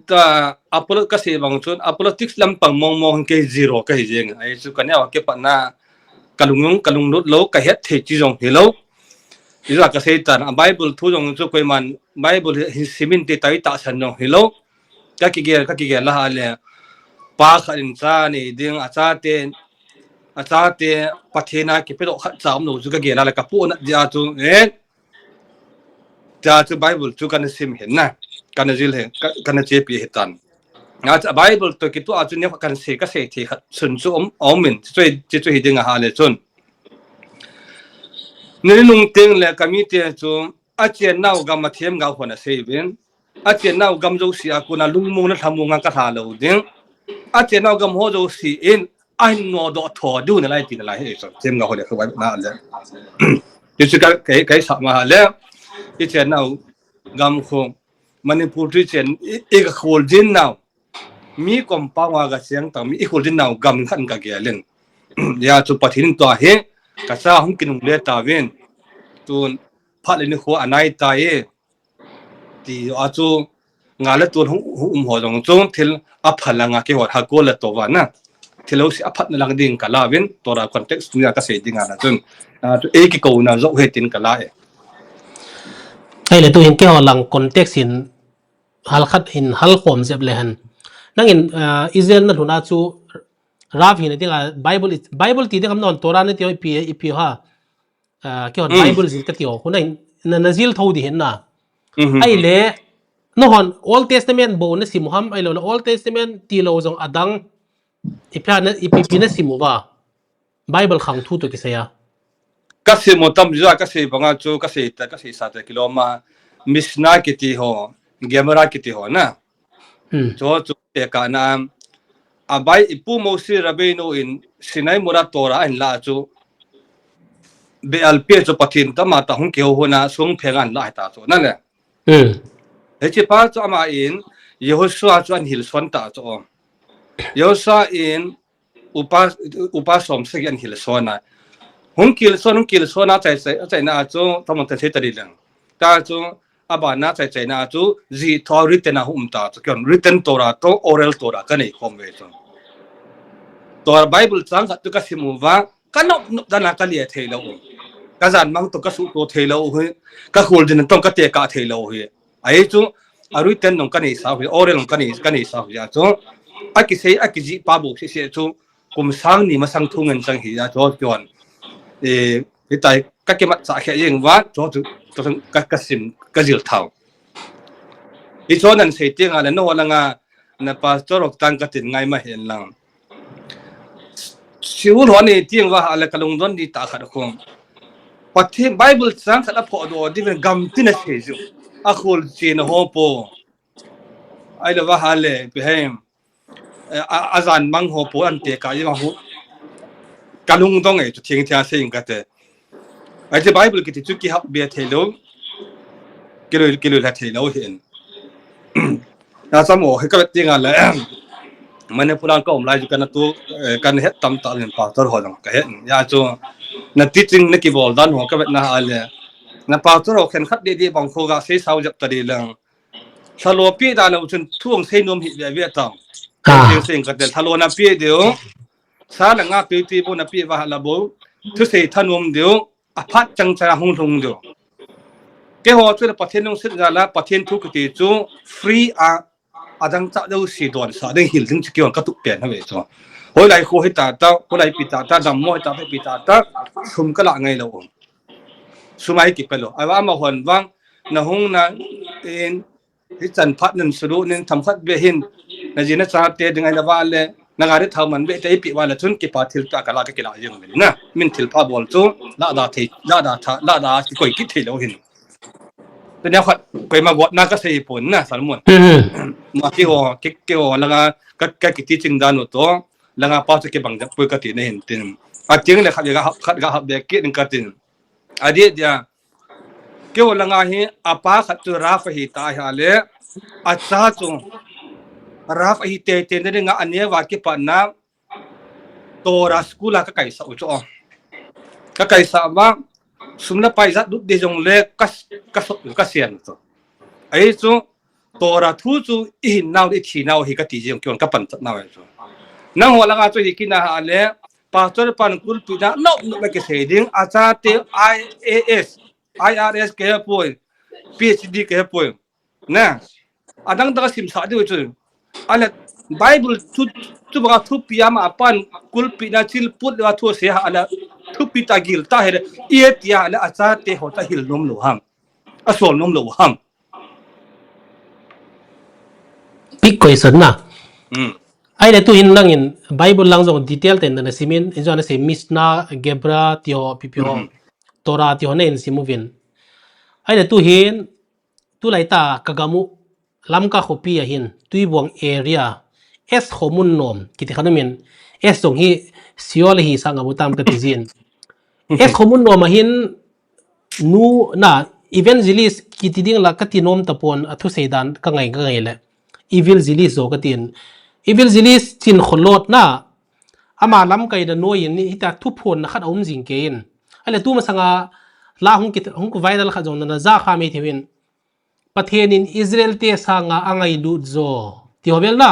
ta apolo ka se bang chun apologetics lam pang mong ke zero ka hi jeng ai chu kan ya ke pa na kalung lut lo ka het the chi jong hello ira ka se tan a Bible thu jong chu koi man Bible hi simin te tai ta san jong hello ka ki ge la ha le pa kharin cha ni ding a cha te pathena ki pe do khat cham no chu ka ge la ka pu na ja chu ja chu Bible chu kan sim hen na kan jil he kan che pi hetan nga cha Bible to ki tu a chu ne kan se ka se thi khat sun chu min choi ding a ha le chun ni nung teng le kami te chu a chen nau gam ma them ga hona se ben a chen nau gam jo si a ku na lung mung na thamu nga ka tha lo ding a chen nau gam ho jo si in ai no do tho du na lai ti na lai he so them ga ho le khwai na le ti chu ka kai sa ma le ti chen nau gam kho Manipur ti chen e ka khol din nau mi kom pa wa ga siang ta mi khol din nau gam khan ka ge len ya chu pathin to he ka sa hum kinung le ta ven tun phat le ni kho anai ta e ti a chu nga le tun ho jong chung thil a phalanga ke ho ha ko la to wa na thilo si a phat na lang ding ka la ven tora context nia ka se ding ana chun tu e ki ko na zo he tin ka la e ai le tu hin ke ho lang context in hal khat in hal khom zeb le han nangin Israel na thuna chu Rav hin tinga Bible ti ding am non Torah ne ti pi ha ke hon Bible zin ka ti ho hunai na nazil tho di hin na ai le no hon Old Testament bo na simuham ai lo Old Testament ti lo jong adang ipya na ipi na simuwa Bible khang thu to kisaya ka se mo tam ja ka se banga chu ka se sa ta kiloma misna ki ti ho gemara ki ti ho na cho chu te ka na abai ipu mo si rabino in sinai mura tora an la chu be alpe chu pathin ta ma ta hung ke ho na sung phengan la ta chu na le he chi pa chu ama in Yehoshua chu an hil son ta chu Yehoshua in upasom se an hil son na hung kil son na chai na chu tamon ta se ta ri lang ta chu aba na chai na chu ji thori te na hum ta chu kyon written Torah to oral Torah ka nei khom ve chu Torah Bible chang ka tu ka simuwa ka nok dana ka lia thelo ka zan mang to ka su to thelo he ka khol din tong ka te ka thelo he ai chu arui ten nong ka nei sa he oral nong ka nei sa ya chu akiji pa bu se chu kum sang ni ma sang thungen chang hi ya cho kyon hitai ka ke ma cha khe yeng wa cho chu ka sim ka zil thau I cho nan se tinga le no la nga na pastor ok tang ka tin ngai ma hen lang siul ho ni ting wa ala kalung don di ta kha khom pathe Bible chang kha pho do di gam tin a se ju a khol chin ho po ai lo wa hale pe hem azan mang ho po an te ka yi ma hu kalung dong e chu thing thia se ing ka te ai the Bible ki ti chu ki hap be thelo kilo la thelo hen na samo he ka tinga la mane pulang ko omlai ju kana tu kan het tam ta len pastor ho dong ka het ya chu na teaching na ki bol dan ho ka na ale na pastor ho khen khat de bang kho ga se sau jap ta de lang thalo pi da na chun thuang se nom hi ve tang sing ka de thalo na pi de sa la nga pi bo na pi wa la bo thu se thanom de a phat chang cha hung thung de ke ho chu pathen nong sit ga la pathen thu ki ti chu free a adang cha do si don sa de hil thing chi ka tu pen ha ve so hoi lai kho hi ta ko lai pi ta dam mo ta pi ta sum ka la ngai lo sumai ki pelo awa ma hon wang na hung na in hi chan phat nan suru nin tham khat be hin na jina cha te dingai la wa le na ga re thau man be te pi wa la chun ki pa thil ta kala ka kila yeng me na min thil pha bol chu la da ki koi ki thilo hinตัวนี้เขาเคยมาวัดน่าก็เสียผลนะสารมุนมาที่หัวเกี่ยวแล้วก็กิจจริงด้านตัวแล้วก็ป้าจะเก็บบังจับปืนกติในเห็นตินจริงเลยครับยังก็ขัดกับเด็กกินกตินอดีต kêu là ngay apa khát tu raf hi ta ha le acha chung raf hi te te ne nga ania wa ki pa na tora school ka kai sa ucho ka kai sa ba sumna pai zat dut de jong le ka sian to ai chu tora thu chu i naw de thi naw hi ka ti jong kyon ka pan chat naw ai chu nang wala nga chu hi kina ha le pastor pan kul pina no no ke se ding acha te IAS IRS ke poi PhD ke poi na adang da sim sa de chu ala bible tu ba thu piyama apan kul pina chil put wa thu se ala thu pita gil ta he ye tia ala acha te ho ta hil nom lo ham asol nom lo ham big question na ai le tu in lang in bible lang zong detail ten na simin in jona se misna gebra tio pipio tora tio na in simovin ai le tu hin tu lai ta kagamu lam ka khopi a hin tui buang area es khomun nom kiti khanamin es song hi siol hi sanga butam ka tizin es khomun nom a hin nu na evangelist kiti ding la katinom tapon athu seidan ka ngai le evangelist zo katin evangelist chin kholot na ama lam kai da noyin ni ita thu phon na khat om jing kein ale tu ma sanga la hung kit hung ko viral kha jong na za kha me thewin pathen in Israel te sanga angai lu zo ti hobel na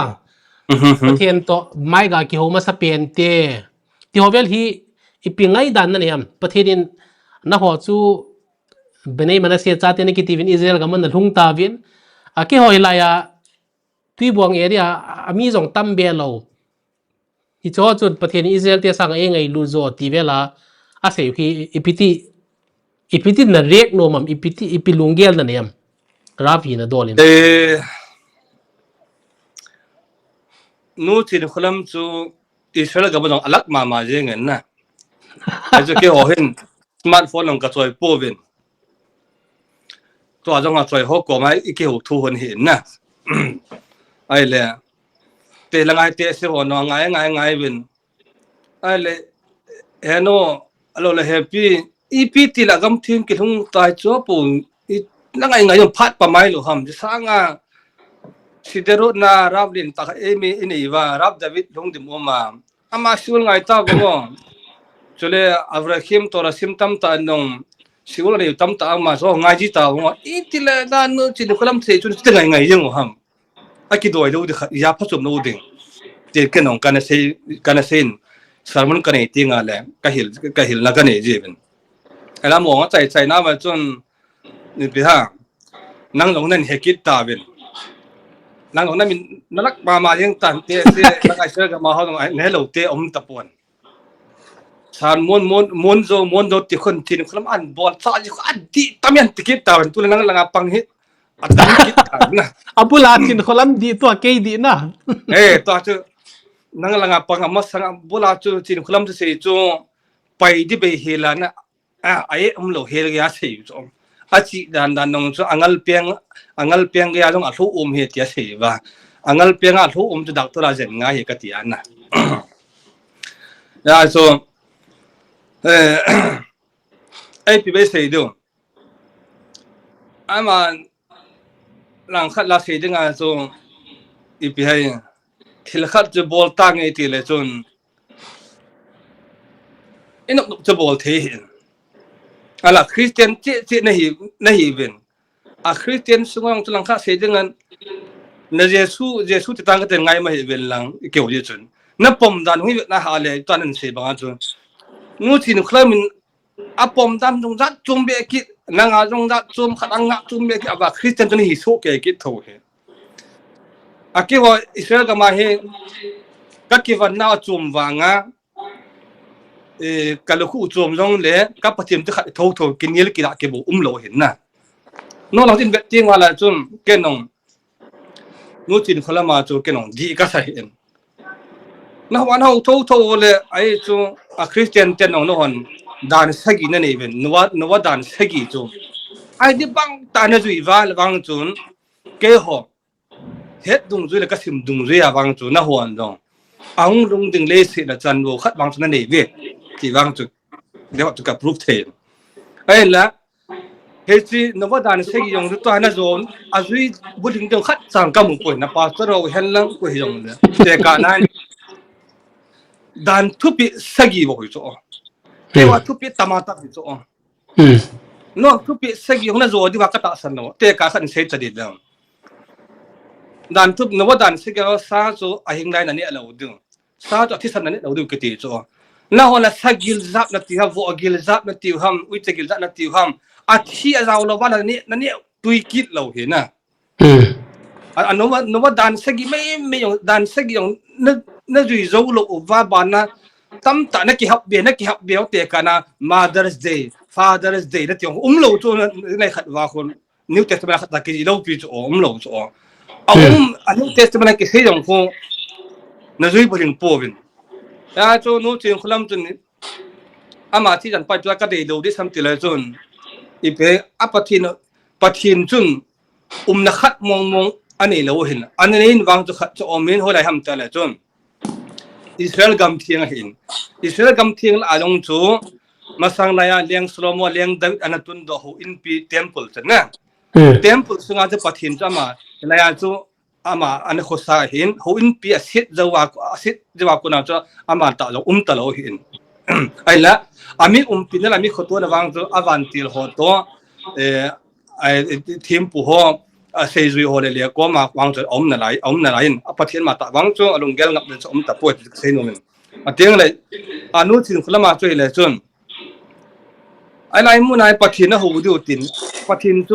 pathen to mai ga ki homa sa pen te ti hobel hi ipingai dan na niam pathen in na ho chu benei mana se cha te ne ki tivin Israel ga man lung ta vin a ki hoi la ya tui buang area ami jong tam be lo hi cho chut pathen Israel te sanga e ngai lu zo ti vela a se hi ipiti na rek no mam ipiti ipilungel na niam rafi na dolin nu chin khulam chu Israel ga bon alak ma je ngen na ai chu ke ho hin smartphone long ka choi po vin to ajong a choi ho ko mai ke ho thu hon hin na ai le te langai te se ho no ngai vin ai le eno alo le happy EPT la gam thin ki thung tai cho pu langai ngai phat pa mai lo ham sanga sidero na rablin ta emi ini wa rab david long dim oma ama sul ngai ta bo chole avrahim tora sim tam ta nong siul ni tam ta ma so ngai ji ta bo itile da no chi ni kolam se chu te ngai jeng ham aki doi lo de ya pha chum no ding te ke nong kana sein sarmon kanai tinga le ka hil na kanai ji ben ala mo chai na ma chun ni bi ha nang long nan hekit ta ben nang long nan min nalak ma yang tan te se la ai ga ma ha dong ai ne lo te om ta pon san mon do ti khon tin khlam an bol sa ji an di tamian tikit ta ben tu nang langa pang hit atang kit ta na abula chin kholam di to ke di na to chu nang langa pang ma sang bula chu chin khlam se chu pai di be hela na ai lo hel ya se chu achi dan nong chu angal piang ya jong a thu he tia se ba angal piang a thu chu doctor a jen nga he ka ti an na ya so ai pi be se do ama lang khat la se ding a so i pi hai thil khat chu bol ta ngai ti le chun inok chu bol the hin ala Christian che nahi ben a Christian sungong tulang kha se ding an na Jesu ti tang ka ten ngai ma hi ben lang ke ho ji chun na pom dan hui na ha le tan an se ba chu nu chin khlamin a pom dam jong zat chum be ki na nga jong zat chum khatang nga chum be ki aba Christian tu ni hi so ke ki tho he a ki ho Israel ka ma he ka ki van na chum wa nga ka lu khu chum jong le ka patim ti khat tho kin yel ki la ke bo lo hin na no lang tin bet ting wala chum ke nong nu chin khalama chu ke nong di ka sa hin na wan ho tho le ai chu a Christian ten no hon dan sagi na nei ben no dan sagi chu ai di bang ta na zui wal wang chun ke ho het dung zui le ka sim dung zui a wang chu na hon dong ang lung ding le si la chan wo khat wang chu na nei ve ti wang chu de chu ka proof the ai la he chi no wa dan se gi yong to na zon azui buling dong khat sang kam po na pastor ro hen lang ko yong le te ka nan dan thu pi sagi bo cho te wa thu pi tamata cho no thu pi sagi yong na zo di wa ka ta san no te ka san se chadi dang dan thu no wa dan se ga sa zo a hing lai na ni alo du sa to thi san na ni lo du ke ti cho na ho na sagil zap na ti ha vo gil zap na ti ham ui te gil zap na ti ham a thi a zaw lo wa na ni tui kit lo he na no wa dan sagi me yong dan sagi yong na rui zo lo wa ba na tam ta na ki hap be te kana Mother's Day Father's Day na ti lo cho na khat wa khon New Testament khat ta ki lo pi cho lo cho New Testament ki se yong ko na rui bo ling po bin ya cho no chen khulam chun ama thi jan pa chwa ka dei lo di sam ti la chun ipe apathin chun na khat mong ani lo hin anin wang chu khat cho omin holai ham ta la chun Israel gam thiang hin Israel gam thiang la long chu masang la ya leng slomo leng David anatun do ho in pi temple chana temple sunga chu pathin chama la ya chu ama an khosa hin ho in pi asit jawa ko na chu ama ta lo ta lo hin ai la ami pin la mi khoto na wang chu avantil ho to ai thim pu ho sei zui ho le ko ma wang chu na lai in pathian ma ta wang chu alung gel ngap chu ta po sei no men ateng le anu thin khulama chu le chun ai lai mu nai pathian na ho du tin pathian chu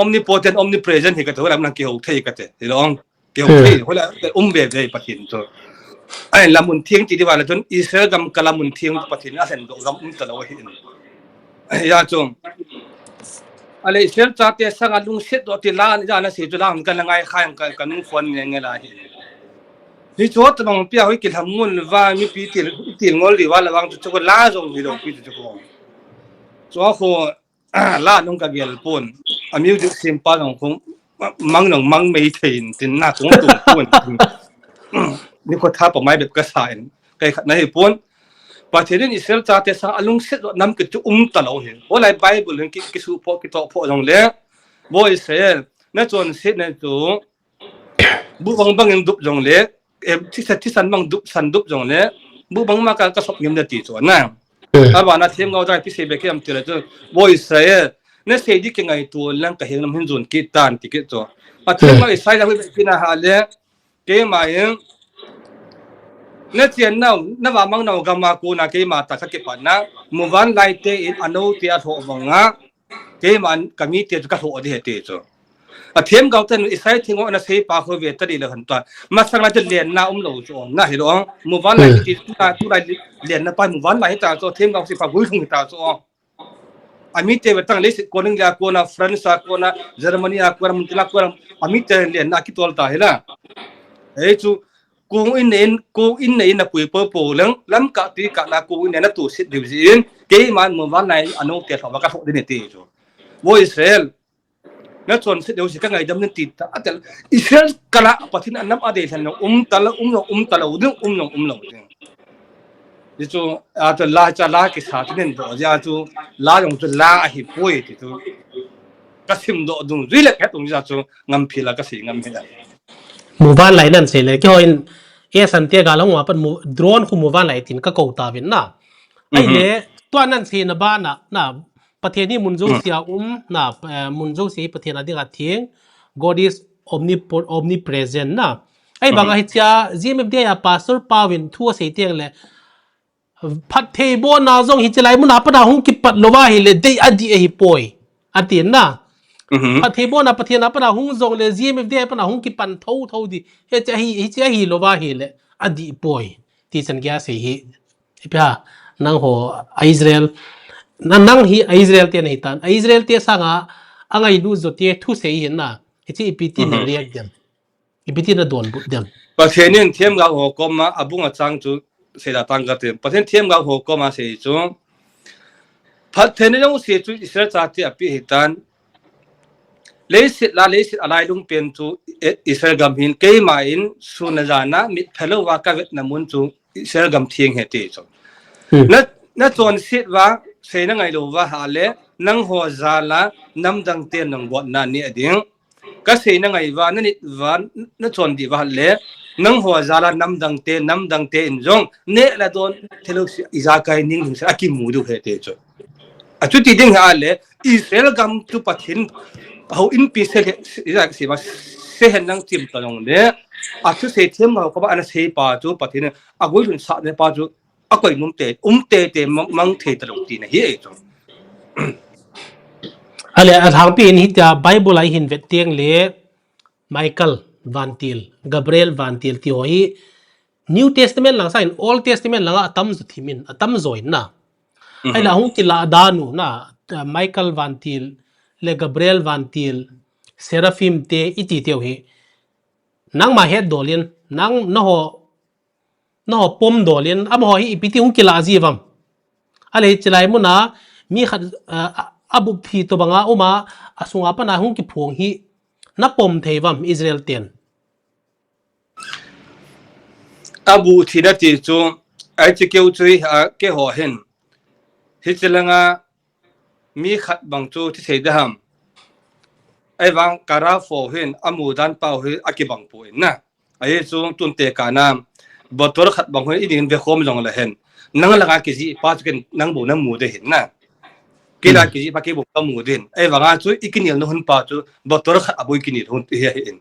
omnipotent omnipresent hi ka to lam na ki ho thei ka te hi long ki ho thei ho la be be pathian chu ai lamun thiang ti di wa la chun Israel gam kalamun thiang pathian a sen do gam ta lo hi ya chung ale Israel cha te sang alung set do ti la ni jana se chu la kan ngai khai kan nu phone nge la hi hi chot bang pia hoi ki hamun wa mi pi ti ngol ri wa la wang chu ko la jong hi do pi chu ko cho ko la nong ka gel pon a music simple nong khong mang mei thein tin na tung pon ni ko tha pa mai bet ka sa en kai khat na hi pon pathian Israel cha te sa alung set nam ki chu ta lo hi holai bible ki su po ki to pho jong le bo Israel na chon set na chu bu bang en dup jong le em thi san bang dup jong le bu bang ma ka sop ngem da ti chu na aba na them ngau dai pi se be ke am ti le chu bo Israel na se di ke ngai tu lang ka heng nam hin jun ki tan ti ke chu pathian ma Israel da pi na ha le ke ma yen na chen na wa mang nau ga ma ku na ke ma ta kha ke pa na mu van lai te in ano ti a tho wanga ke man kami te ka tho di he te chu a them gau ten Israel thingo na se pa kho ve ta di le han ta ma sang la te len na lo chu na hi ro mu van lai ti tu lai len na pa mu van lai ta chu them gau si pa hui khung ta chu ami te betang le ko ning ya ko na France ko na Germany ko na mutila ko ami te len na ki tol ta he na e chu cô in này là quỷ bơ bồ lắm lắm cả tí cả là cô in này là tổ chức điều gì cái mà một ván này anh ông tiệt họ các hộ đến này rồi với Israel nó chọn sẽ điều gì các ngày đâm lên tịt ta Israel cả là bắt thiên anh nắm ở đây thành nó ta là đứng lâu thì cho cho la cái sao thế nên đó ra cho la dùng cho la hi bôi thì cho cái sim độ dùng duy là cái东西cho ngâm phi là cái gì ngâm phi là mùa van lạiนั่นสิเลยก็อินสันเตียกาลงว่าเป็นโดรนคุมวันไหลตินก็เก่าตาวินนะไอ้เล่ตัวนั้นสินะบ้านนะประเทศนี้มุนจูเสียนะมุนจูเสียประเทศนั้นที่กัดทิ้ง God is omnipresent นะไอ้บางอาทิตย์จีเอ็มเดียปาสเตอร์ปาวินทั่วเสียเตียงเลยพัดเทโบนาจงหิจไลมุนอาปนาหงกิปัดโลวาฮิเลเดย์อดีเอฮิปอยอดีนะพัดเทโบนาประเทศนั้นปนาหงจงเลยจีเอ็มเดียปนาหงกิปันเท่าดีเฮจะฮิโลวาฮิเลอดีปอยที่สัญญาเสียฮิเพื่อนั่งหัวอิสราเอลนั่งฮิอิสราเอลเตียนหิตันอิสราเอลเตียสังอาอังไงดูจดเตียทุเสียหินนะที่อีพิธีนั่งเรียกเดียมอีพิธีนั่งโดนบุดเดียมประเทศนี้เทียมกับหัวกมาอาบุงอาจังจูเสียตังกันเต็มประเทศเทียมกับหัวกมาเสียจูประเทศนี้ต้องเสียจูอิสราเอลจากที่อภิหิตันเลสิอะไรลุงเป็นจูอิสราเอลกำหินเกี่ยมาอินสุนจานะมิตรเพลว่ากับเวทนามุนจูอิสราเอลกำเทียงเหตุจูนั่นจวนสิว่าเสียนั่งไงรู้ว่าหาเล nang ho zala nam dang ten nang bot na ni ading ka sei na ngai wa na ni wa na chon di wa le nang ho zala nam dang te in jong ne la don thelo iza kai ning ning sa aki mu du he te cho a chu ti ding ha le Israel gam tu pathin how in peace iza si ba se hen nang tim ta nong le a chu se them ma ko ba ana se pa chu pathin a goi run sa ne pa chu a koi num te mang the ta long ti na hi cho ale a thang pi in hi ta bible ai hin vet tiang le Michael Van Til Gabriel Van Til ti hoi New Testament lang sa in Old Testament lang atam zu thimin atam zoin na ai la hung ti la danu na Michael Van Til le Gabriel Van Til Seraphim te iti teu hi nang ma het dolin nang no ho pom dolin am ho hi ipiti hung kila azivam ale chilai mu na mi khat abu phi to banga uma asunga pa na hung ki phong hi na pom theivam Israel ten abu thina ti chu ai chi keu chui ha ke ho hen hi chelanga mi khat bang chu thi sei da ham ai wang kara fo hen amu dan pau hi akibang pu na ai chu tun te ka nam botor khat bang hi idin ve khom long la hen nang la ka ki ji pa ken nang bu na mu de hen na ke la ki ji pa ke bu ka mu den ai wanga chu ikinil no hun pa chu botor khat abu ikinil hun hi hen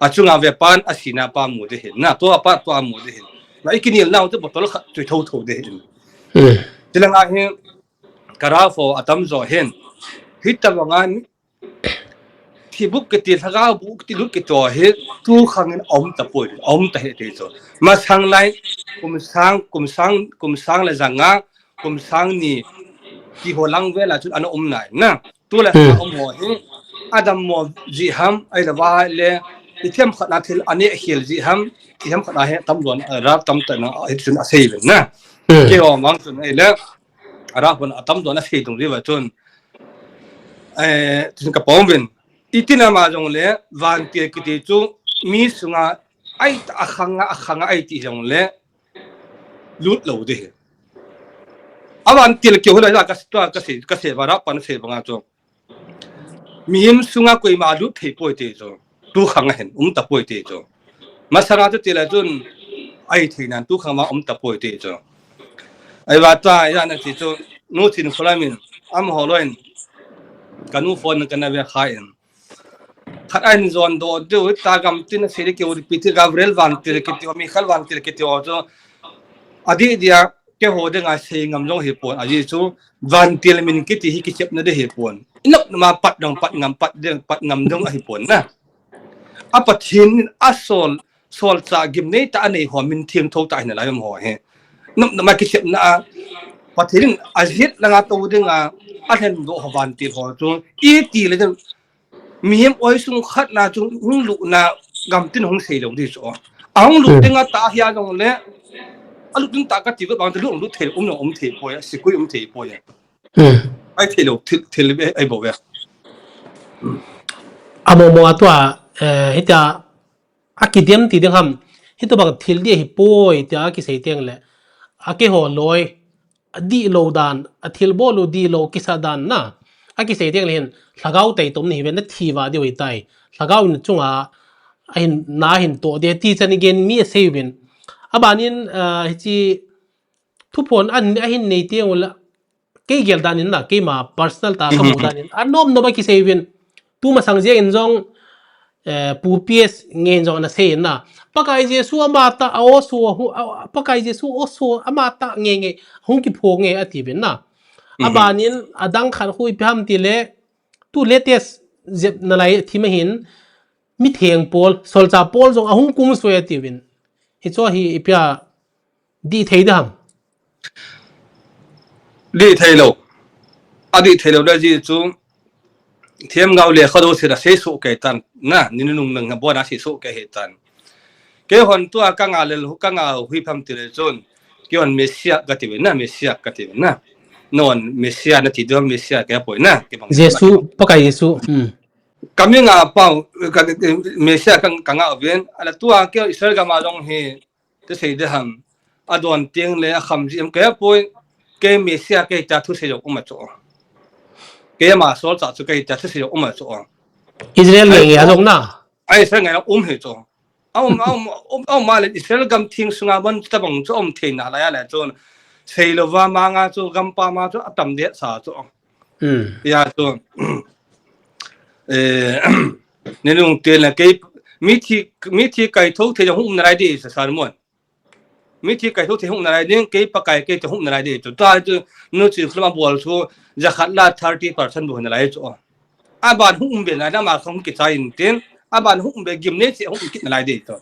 achunga ve pan asina pa mu de hen na to apa to amu de hen la ikinil na to botol khat chui tho de hen tilanga he kara fo atam zo hen hitta wanga thi buk ke ti thaga buk ti lut ke to he tu khangin om ta he te zo ma sang lai kum sang la zanga kum sang ni ki ho lang ve la chu an om nai na tu la ha om ho he adam mo ji ham ai la wa le ithem khana thil ani hil ji ham ithem khana he tam don ra tam ta na ai chun a sei na ke o mang chun ai le ara bon atam don a sei dong ri wa chun chun ka pom ben itina ma jong le van ti ki ti chu mi sunga ai ta akhanga ai ti jong le lut lo de awan til ke hola ka sta ka se bara pan se banga chu mi him sunga koi ma lut thei poi te chu tu khang hen ta poi te cho masara tu tila chun ai thinan tu khang ma ta poi te cho ai wa ta ya na chi chu nu thin kholamin am holoin kanu phone kana ve khain khat ai zon do de ta gam tin se ke uri piti Gabriel van til ke ti mi khal van til ke ti o cho adi dia ke ho de nga se ngam jong he pon aji chu van til min ke ti hi ki chep na de he pon inok ma pat dong pat ngam dong a he pon na apathin sol cha gim nei ta nei ho min thiang tho ta na lai mo he nam ma ki sep na pathin azhit langa to de nga a hen do hoban ti ho chu i ti le mi hem oi sung khat na chu hung lu na gam tin hong sei lo di so ang lu de nga ta hia jong le alu tin ta ka ti ba bang lu thel no the po ya sikui the po ya ai thel ai bo ya amo mo atwa hita akidem ti ding ham hito bang thil dia hi poi ta ki sei teng le ake ho loi di lo dan athil bo lo di lo kisa dan na aki sei teng len lagau tai tom ni ven na thi wa di oi tai lagau in chunga ahin na hin to de ti chan again mi sei ven abanin hi thupon an ahin nei te wala ke gel danin na ke ma personal ta ka mu danin anom no ba ki sei ven tu ma sang je in jong pu ps nge jong na sei na pakai je su amata o su pakai je su o su amata nge hong ki pho nge ati ven na abanin adang khan hui pham ti le tu latest zep na lai thima hin mi theng pol solcha pol jong ahung kum soya ti ven hi cho hi ipya di thei dam di thailo adi thailo da ji chu thiam ngau le khado se da se so ke tan na ni nung nang bo na se so ke he tan ke hon tu ka nga le ka nga hui pham ti le chon ke hon mesia ka ti na mesia ka ti na non mesia na ti do mesia ke poi na ke bang jesu pakai jesu kami nga pau ka mesia ka nga ven ala tu ke israel ga ma jong he te sei de ham adon tieng le kham ji em ke poi ke mesia ke ta thu se jok ma cho cái mà số trả cho cái chắc sẽ mà cho Israel nghe giống na ai sẽ nghe nó hết cho mà lại Israel gam thiên sung aban ta bằng cho thiên nào lại là cho xây lo và mang cho gam pa mà cho tầm địa sa cho ya cho nên ông tiền là cái mi thi cái thấu thì không nói đi sao muốn mi thi cái thấu thì không nói nên cái bác cái không nói đi cho ta cho nó chỉ là mà bảo cho giá khát là 30% buồn lại cho bạn không biết là mà không kịp sai tiền bạn không biết kiếm nên sẽ không kịp lại đi cho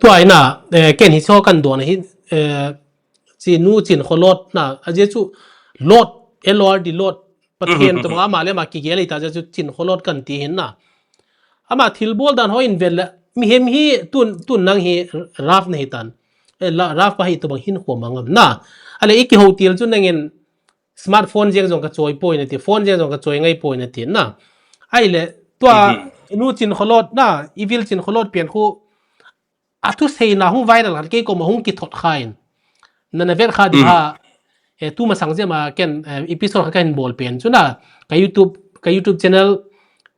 tuổi na cái hình số căn đồ này chỉ nu chỉ khó lót na à chứ chú lót LR đi lót bắt hiện tụi mà lấy mà kí cái này ta chứ chỉ khó lót cần tí hình na ama thil bol dan ho in vel mi hem hi tun nang hi raf nei tan raf pa hi to bang hin ko mangam na ale iki ho til chu nangin smartphone jeng jong ka choi point ti phone jeng jong ka choi ngai point ti na ai le to nu chin kholot na evil chin kholot pian khu atu sei na hu viral ke ko ma hung ki thot khain na na ver kha di ha tu ma sang je ma ken episode ka hin bol pen chu na ka YouTube channel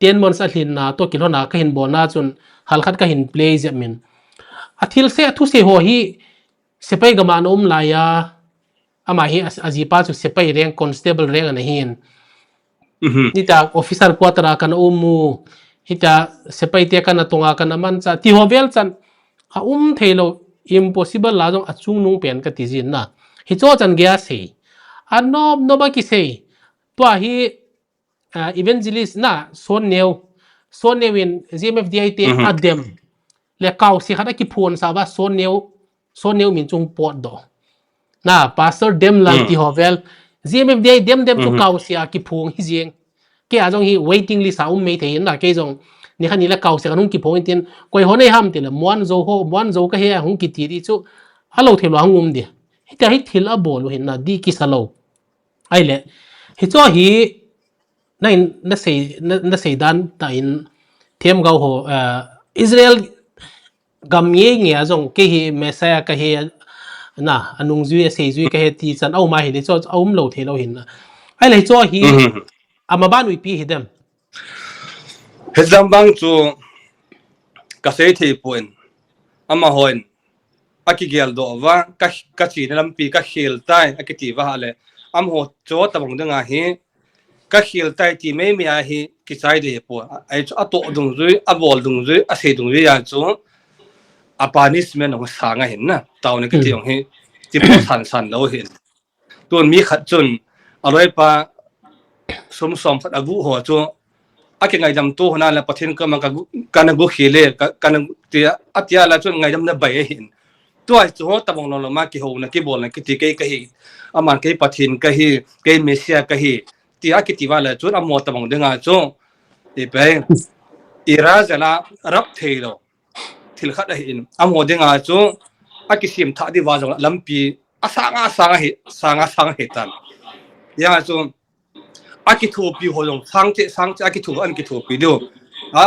10 months ahlin na to kilo na ka hin bona chun halkhat ka hin play je min athil se thu se ho hi sepai gama nom la ya ama hi azipa chu sepai rank constable rank an hin nita officer quarter kan umu hita sepai te kan atunga kan man cha ti hovel chan a thelo impossible la jong achung nung pen ka tizin na hi cho chan gya se anom no ba ki se to hi evangelist na son newin GMFDI te adem le kaw si khada ki phone sa ba son new min chung pot do na pastor dem la ti hovel GMFDI dem chu kaw si a ki phung hi jeng ke a jong hi waiting list a me the na ke jong ni khani la kaw se kanung ki phung tin koi honei ham te la mon zo ka he hung ki ti ri chu halo thelo hangum de hita hi thil a bol hin na di ki salo ai le hi cho hi na sei dan ta in thêm gạo hồ Israel gam ye nghe giống cái hi Messiah cái hi na anung duy sei duy cái hi ti chan au mai hi cho au lo the lo hin ai lấy cho hi ama ban ui pi hi dem hết dăm bang cho cái gì thì buồn ama hoin akigial do và cái gì làm pi cái khil tai cái gì và hale ho cho ta bang danga hi cái khil tai ti me mi a hi ki sai de po ai cho ato dung zui a bol dung zui a se dung zui ya cho a punishment ong sa nga hin na taw ne ki ti ong hi ti po san lo hin ton mi khat chun aloi pa som phat agu ho cho a ke ngai dam to na la pathin ka ma ka na gu khile ka na ti atia la chun ngai dam na bai hin to ai cho ta bong lo ma ki ho na ki bol na ki ti ke hi aman ke pathin ka hi ke mesia ka hi ti a ki ti wa la chun a mo ta bong denga cho e pe ira jala rap thelo thil khat hin am ho denga chu a ki sim tha di wa jong lampi asanga he tan ya chu a ki thu pi ho jong sang che a ki thu an ki thu pi do a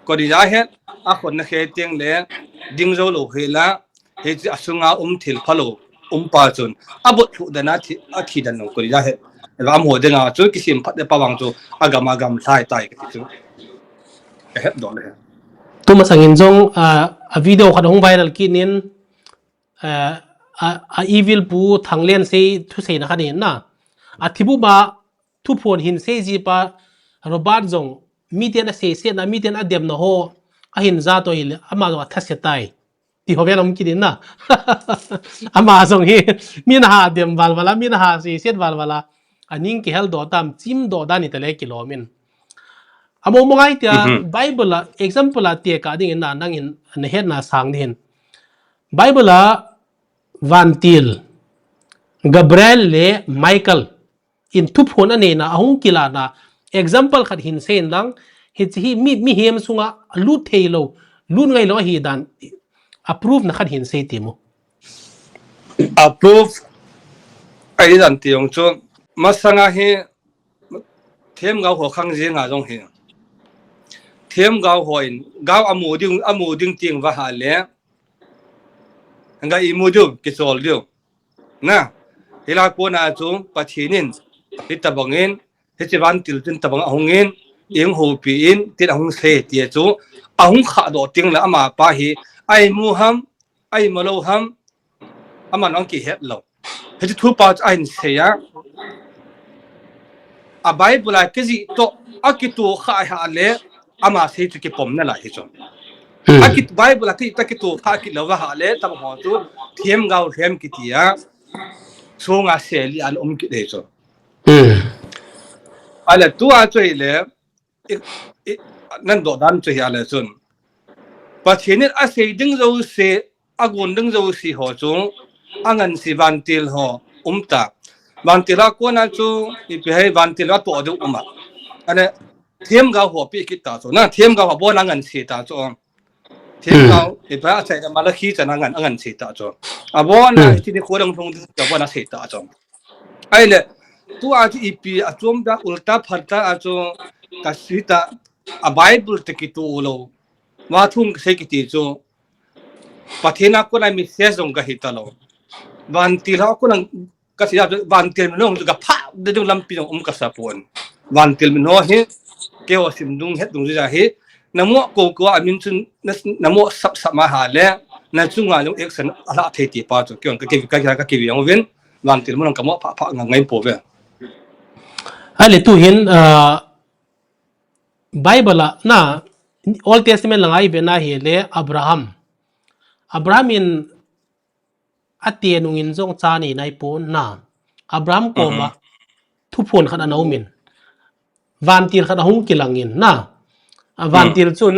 ko di ja he a khon na khe tiang le ding zo lo he la he chi asunga thil phalo pa chun a bot thu da na a thi dan no ko di ja he am ho denga chu ki sim phat de pa wang chu agam sai tai ki chu he do le tu ma sangin jong a video khat hong viral ki nin a evil pu thanglen se thu sei na khanin na a thibu ba thu phone hin se ji pa robot jong miten a se na miten a dem na ho a hin za to il ama wa tha se tai ti ho venom ki din na ama jong hi min ha dem wal wala min ha se set wal wala aning ki hel do tam chim do da ni tele kilomin amo mongai tia bible la example la tie ka ding na nang in na het na sang din bible la vantil gabriel le michael in tu phone ane na ahung kila na example khat hin sen lang hi mi hem sunga lu theilo lu ngai lo hi dan approve na khat hin se timo approve ai dan tiong chu masanga he them gao ho khang je nga jong he them gao hoin gao amu ding ting wa ha le nga imu du ki chol du na hila ko na chu pathinin hit tabangin hit van til tin tabang ahongin eng ho pi in tin ahong se ti chu ahong kha do ting la ama pa hi ai mu ham ai malo ham ama nong ki het lo hit thu pa ai se ya a bible ke ji to akitu kha ha le ama se chu ki pom na la hi chu akit bible ki takitu kha ki lo ha le tam ho tu thiam gau thiam ki tia so nga se li an ki de chu ala tu a choi le nan do dan choi ya le chun pa thinin a se ding zo se agun ding zo si ho chu angan si van til ho ta van tila ko na chu I pe hai van tila to du uma ane thiam gau ho pi ki ta chu na thiam gau bo na ngan si ta chu thiam gau I pa a chai ma la khi cha na ngan si ta chu a bo na ti ni ko dang thong ta bo na si ta chu ai le tu a ji pi a chom da ulta pharta a chu ka sita a bible te ki tu lo wa thum se ki ti chu pathina ko na mi se jong ka hita lo van til ha ko nang ka sia van til no ka pha de dung lam pi jong ka sa pon van til no he ke o sim dung het dung ja he namo ko amin chun namo sap ma ha le na chunga jong action ala the ti pa chu kyong ka ki yang wen van til mo nang ka mo pha ngai po ve ale tu hin bible na old testament langai be na he le abraham in atie nungin zong cha ni nai pon na abraham ko ma thu phon khan anau min van tir khan hung kilangin na van tir chun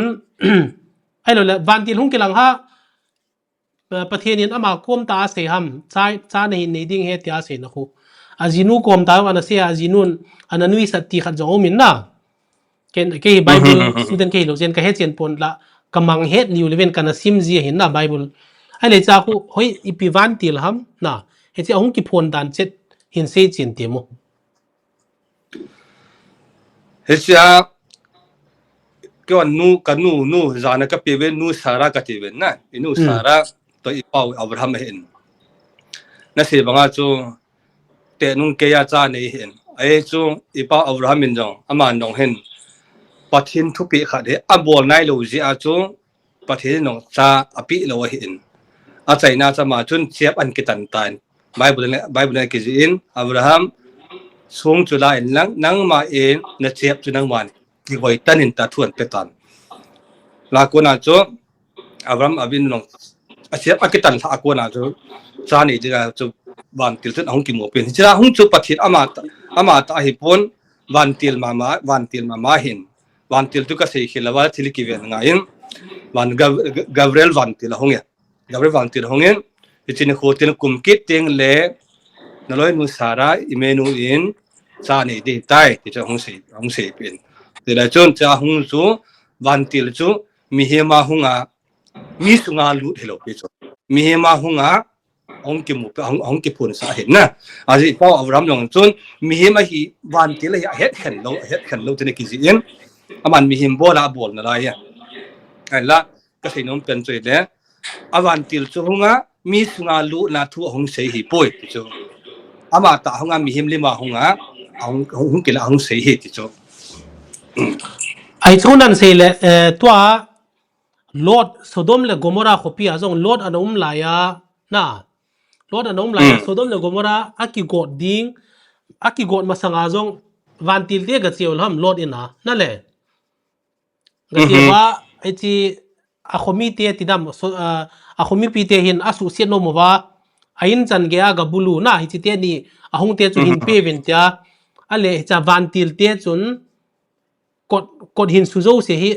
ai lo le van tir hung kilang ha pathianin ama kom ta se ham cha nei nei ding he tia se na khu azinu kom ta ana se azinun ananui sati khat zo min na ken ke bible student ke lo jen ka he chen pon la kamang het new leven kana sim ji hin na bible ai le cha khu hoi ipi van til ham na he chi ahung ki phon dan chet hin se chin ti mo he cha ke nu ka nu zana ka pe ven nu sara ka ti ven na nu sara to I pau abraham hen na se banga chu te nung ke ya cha nei hen ai chu I pau abraham min jong ama nong hen pathin thu pi kha de a bol nai lo ji a chu pathin nong cha api lo hen a chaina cha ma chun chep an ki tan tan bible ki ji in abraham sung chu la in nang ma in na chep chu nang man ki hoi tanin ta thuan pe tan la ko na chu abraham abin nong a chep a ki tan tha ko na chu cha ni jira chu van til thun hong ki mo pen jira hong chu pathin ama ta hi pon van til ma hin van til tu ka sei khilawa thili ki ven nga in van gabriel van til hong ya gabriel van til hong in ichine khotin kum ki teng le naloi nu sara imenu in cha ni di tai ti cha hong sei pen te la chon cha hong chu van til chu mi hema hunga mi sunga lu helo pe chu mi hema hunga ong ki mu ong ki phun sa hen na aji pau avram long chun mi hema hi van til ya het khan lo tene ki ji in aman mi him bola bol na la ya ai la ka sei nom pen choi le avan til chu hunga mi sunga lu na thu hong sei hi poi ti chu ama ta hunga mi him lima hunga hong ki la hong sei hi ti chu ai chunan se le tua lord sodom le gomora khopi azong lord anom la ya na lord anom la ya sodom le gomora aki god masanga zong van til te ga chiol ham lord ina na le ga ti wa ai chi a khomi te ti dam a khomi pi te hin asu se no mo wa ain chan ge aga bulu na hi chi te ni ahung te chu hin pe ven tia ale cha van til te chun kod hin su zo se hi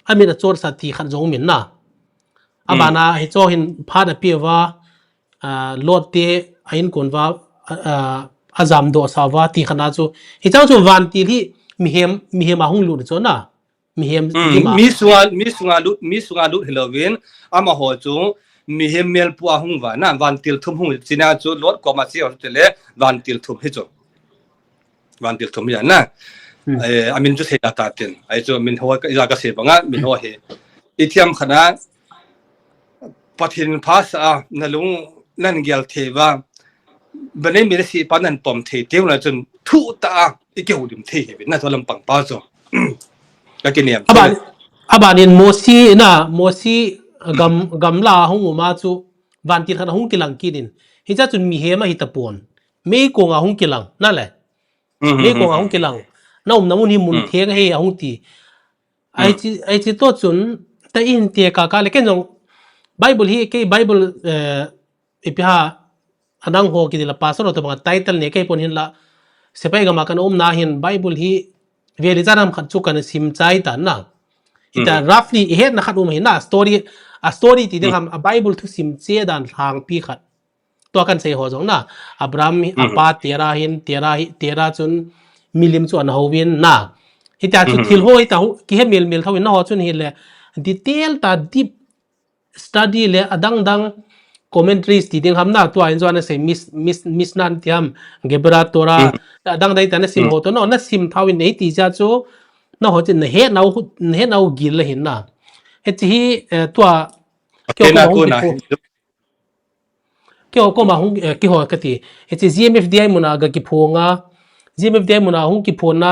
amina chor sa thi khan zo min na abana hi cho hin phada pi wa lot te ain kon wa azam do sa wa ti khana chu hi chang chu van ti hi mi hem ahung lu cho na mi hem mi sunga lu helovin ama ho chu mi hem mel pu ahung wa na van til thum hung china chu lot ko ma chi te le van til thum hi chu van til thum ya na amin chu se ta tin ai chu min ho ka ka se banga min ho he ithiam khana pathin phasa nalung nan gel theva bane mi si panan pom the te na chun thu ta cái kiểu điểm thế vậy na cho làm bằng bao giờ cái kinh nghiệm abanin mosi gam la hung ma chu van ti thana hung kilang kinin hi cha chun mi he ma hi tapon me ko nga hung kilang na le me ko nga hung kilang namun hi mun theng he hung ti ai chi to chun ta in te ka le ken jong bible hi ke bible ipiha anang ho ki la pastor to bang title ne ke pon hin la sepai ga ma kan na hin bible hi veli zanam khat chu kan sim chai ta na ita roughly he na khat hin na story ti ding ham a bible thu sim che dan hang pi khat to kan sei ho jong na abraham apa tera chun milim chu an hovin na ita chu thil ho ita ki he mil thawin na ho chun hi le detail ta deep study le adang commentaries ti ding ham na to in zona say miss nan tiam gebra tora adang dai ta na sim ho to no na sim thawin nei ti ja chu na ho chin he nau gil hin na he chi to kyo ko ma hung ki ho ka ti he chi gmfdi muna ga ki phonga gmfdi muna hung ki phona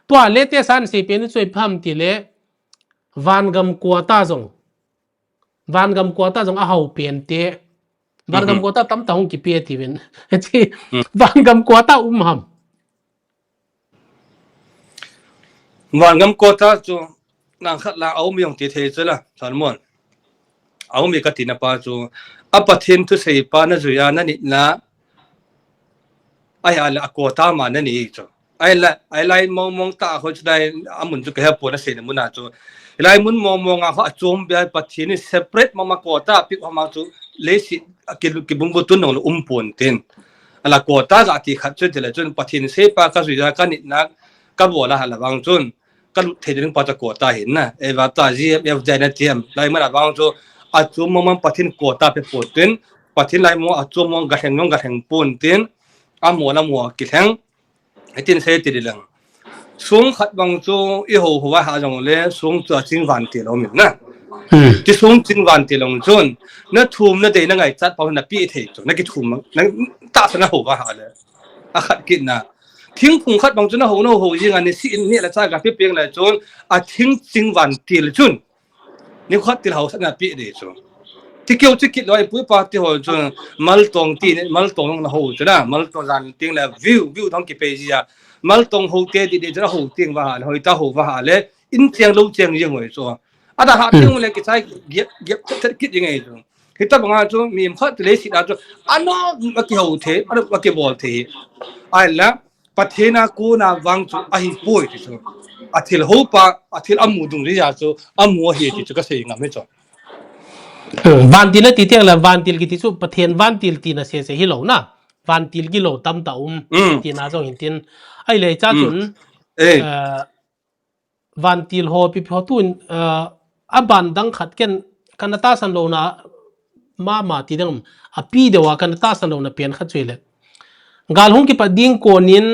to lete san se pen choi pham ti le vangam kwata jong a hau pen te vangam kwata tam ta hung ki pe ti ven chi vangam kwata ham vangam kwata chu nang khat la au miong ti the chela sarmon au mi ka ti na pa chu apathin thu sei pa na zuya na ni na ai ala kwata ma na ni chu ai lai mong ta ho chudai amun chu ka ha po na se na mun na chu lai mun mong a ha chom bia pathin ni separate mama kwata pi ma chu le si ki bung bu tun no pon tin ala kwata za ti khat chu de chun pathin se pa ka zuya ka ni na ka bo la hala wang chun ka the ding pa ta kwata hin na e wa ta ji f ja na tiam lai ma wang chu a chum mong pathin kwata pe po tin pathin lai mo a chum mong ga heng pon tin a mo la mo ki thang tin se ti lang sung khat bang chu i ho wa ha jong le sung chu ching van ti lo min na ti sung ching van ti long chun na thum na de na ngai chat pa na pi the chu na ki thum na ta sa na ho wa ha le a khat ki na thing phung khat bang chu na ho jing an si ni la cha ga pi peng la chun a thing ching van ti le chun ni khat ti ho sa na pi de chu ti kêu ti kit loi pu pa ti ho chun mal tong na ho chu na mal to ran ting la view thong ki pe ji ya mal tong ho te di de ra ho ting wa ha hoi ta ho wa ha le in chiang lo chiang jing hoi so ada ha ting le ki sai gep kit jing ai chu kita banga chu mi khat le si da chu ano ma ki ho the ma ki bol the ai la pathena ku na wang chu a hi poi ti chu athil ho pa athil amu dung ri ya chu amu he ti chu ka sei ngam me chu vantil ti tiang la vantil ki ti chu pathen vantil ti na se hi lo na vantil ki lo tam ta ti na zo hin tin ai le cha chun vantil ho pi pho tun a ban dang khat ken kanata san lo na ma ti dang a pi de wa kanata san lo na pen khat chui le gal hung ki pa ding ko nin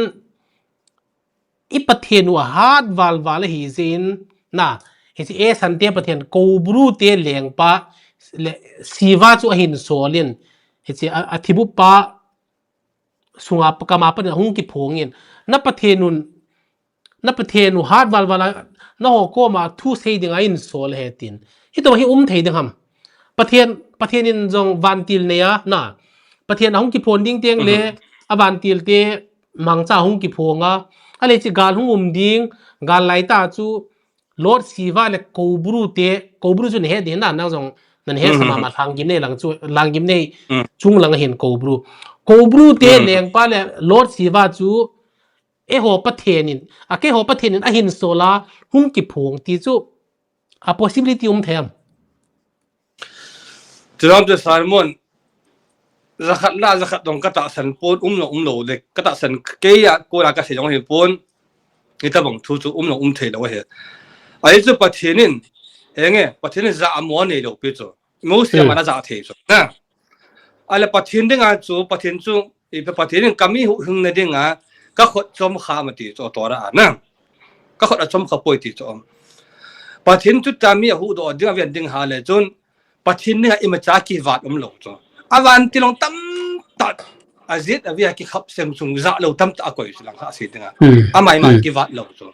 i pathen wa hat wal hi zin na he si e san te pathen ko bru te leng pa le siwa chu hin solin he si a thibu pa sunga pa kama pa hung ki phongin na pathenu hat wal na ho ko ma thu sei ding in sol he tin hi to hi thei ding ham pathen in jong vantil ne ya na pathen hung ki phon ding teng le a vantil te mangcha hung ki phonga ale chi gal hung ding gal lai ta chu lord siwa le kobru chu ne he din na na jong nan he sama ma thangim ne langgim ne chung lang hin kobru te leng pa le lord siwa chu e ho pathenin a ke ho pathenin a hin sola hung ki phong ti chu a possibility them Tulang tu Salmon zakat dong kata san pon lo le kata san kaya ko la ka se jong he pon kita bang tu chu lo the lo he ai chu pathenin enge pathenin za amo ne lo pe chu mo se ma na za the chu na ala pathin ding a chu pathin chu e pathin kami hung na ding a ka khot chom kha ma ti cho to ra na ka khot a chom kha poi ti cho pathin chu tami hu do ding avian ding ha le chun pathin ne ima cha ki wat lo cho avan ti long tam ta azit avia ki khap sem sung za lo tam ta koi lang ha si tinga amai ma ki wat lo so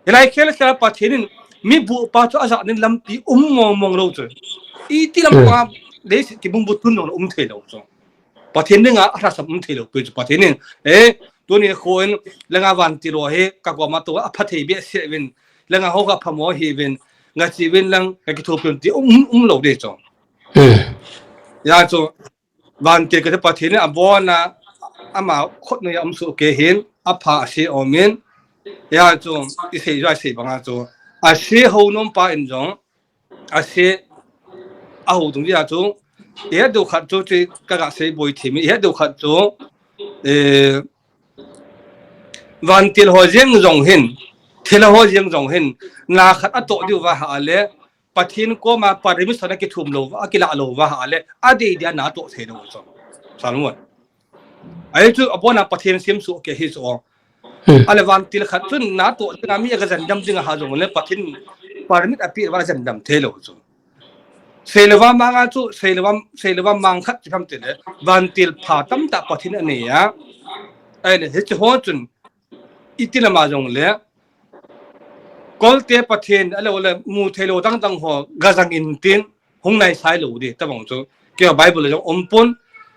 helai khel khel pathin mi bu pa chu aza nin lampi mong lo chu I ti lam pa le ki bung bu tun no the lo so pathin nga atra sam the lo pe chu pathin tu ni khoin lenga wan ti ro he ka ko ma to a phathei be se win lenga ho ka phamo hi win nga chi win lang ka ki thopin ti lo de cho ya cho van ti ka pathin a bona ama khot no yam su ke hin a pha se omin ya cho I sei ra sei banga cho a se ho nom pa in jong a se a ho dong ya cho ye do khat cho ti ka ga sei boi thi mi ye do khat cho van til ho jeng jong hin thela ho jeng jong hin na khat a to diu wa ha le pathin ko ma parimi sana ki thum lo wa ki la lo wa ha le ade dia na to the do so salmon ai chu apona pathin sim su ke hi so ale van til khat chun na to nga mi ga jan dam ding ha jong le pathin parimi api wa jan dam the lo so selwa manga chu selwa mang khat cham te le van til pha tam ta pathin ane ya ai le he chu ho chun itina ma jong le kolte pathin ale ole mu thelo tang ho gazang in tin hong nai sai lo di ta bang chu ke bible le ompon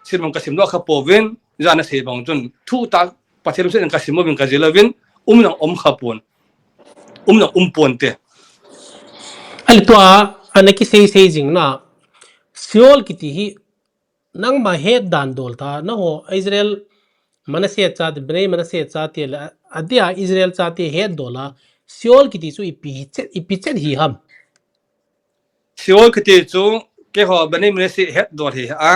simong kasim lo kha povin jana se bang chun thu ta pathin se ka simo bin ka jelovin nang khapon nang umpon te ali to anaki sei jing na siol kiti hi nang ma he dan dol ta na ho Israel manase cha de bnei manase cha te la adia Israel cha te he dola siol kiti chu ipi chet hi ham siol kiti chu ke ho bani mne si het dol hi a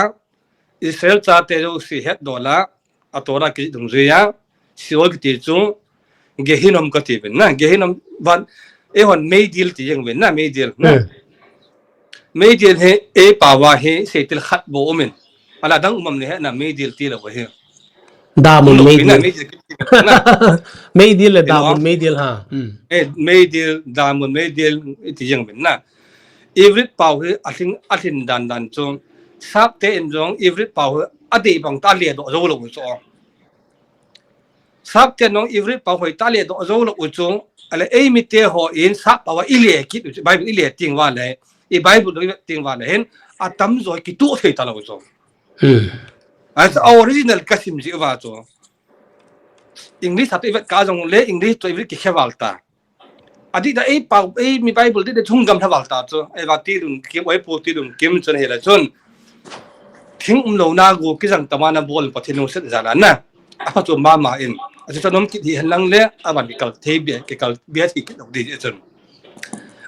Israel cha te ro si het dola atora ki dung ya siol kiti chu gehinom ka ti ben na gehinom van hon mei deal ti yeng ben na mei deal na mei deal he pawa he setil khat bo omen ala dang ne he na mei deal ti la he damun mei meidil meidil Ino, damun meidil ha meidil damun meidil ti yeng ben na ivrit pau he atin dan chu sap te en jong ivrit pau ade bang ta le do zo lo chu sap te nong ivrit pau hoi ta le do zo lo chu ale ei mi te ho in sap pau ile ki bible ile ting wa le I bible do ting wa le hen atam zo ki tu thei ta lo chu as original kasim ji wa chu English hat ivet ka jong le English to ivet ki khewalta adi da ei pau ei mi bible de chungam thawalta chu ei wa ti dun ki wai pu ti dun kim chon hela chon thing lo na go ki jang tamana bol pathinu set jala na apa chu ma in achu chanom ki hi lang le aban kal thebe ke kal bia thi ki dok di chon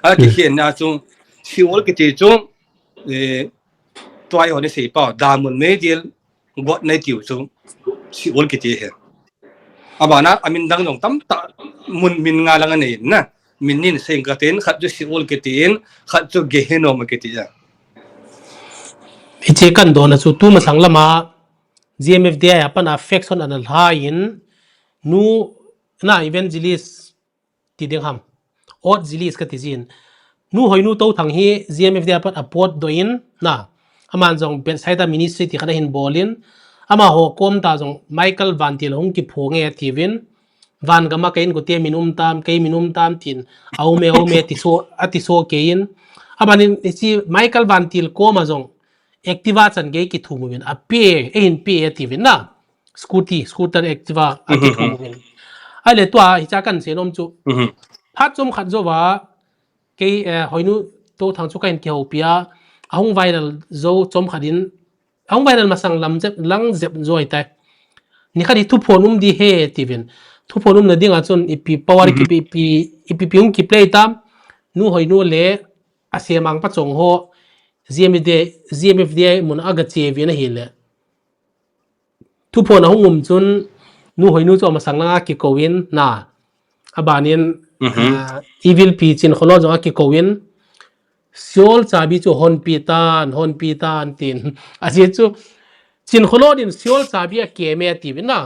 a ki hian na chu siol ki ti chu toy ho ne sei pa damun medial got nei tiu chu siol ki ti he abana amin dang dong tam ta mun min nga lang ane na minin seng ka ten khat ju siol ki tin khat ju geheno ma ki ti ja iche kan do na chu tu ma sang lama GMFDI apan affection anal hain nu na evangelist ti ding ham ot zilis ka tizin nu hoinu to thang hi GMFDI apan apot do in na aman jong ben saida ministry ti khana hin bolin ama ho kom ta jong Michael Van Til hong ki phonge tivin van gama kain ko te minum tam tin aume ti so kein amanin chi Michael Van Til ko ma jong Activa chan ge ki thumuin a pe in pe tivin na scooter Activa a ki thumuin ale to hi cha kan senom chu phat chom khat zo wa ke hoinu to thang chu kain ke hopia ahung viral zo chom khadin ahung viral masang lam jep lang jep zoi ta ni khadi thu phonum di he tivin thu phonum na dinga chon ipi power ki ki play tam nu hoinu le asemang pa chong ho GMFDI mun aga chevi na hile thu phone ahungum chun nu hoinu cho masang langa ki kowin na abanin evil pi chin kholo jo ki kowin siol chabi chu hon pi tan tin aje chu chin kholo din siol chabi a keme ti na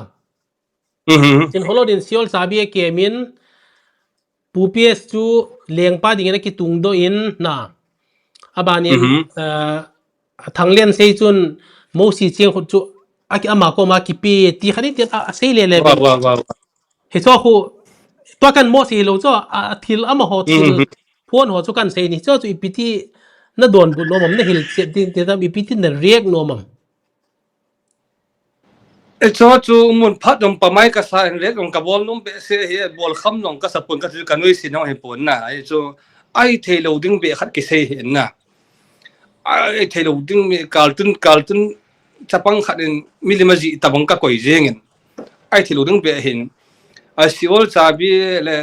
chin kholo din siol chabi a kemin pups chu lengpa ding na ki tung do in na abanin thanglen sei chun mo si cheng khu chu aki ama ko ma ki pe ti khani ti a sei le le wow wow wow he cho khu to kan mo si lo cho a thil ama ho thil phone ho chu kan sei ni cho chu ipiti na don bu no mam na hil che tin te tam ipiti na riek no mam e cho chu mun phat dong pa mai ka sa en le dong ka bol num be se he bol kham nong ka sapun ka ka noi si no he pon na ai chu ai the lo ding be khat ke se he na ai the lo ding me kaltun chapang khat en milimaji tabang ka koi jeng en ai the lo ding be hin a siol chabi le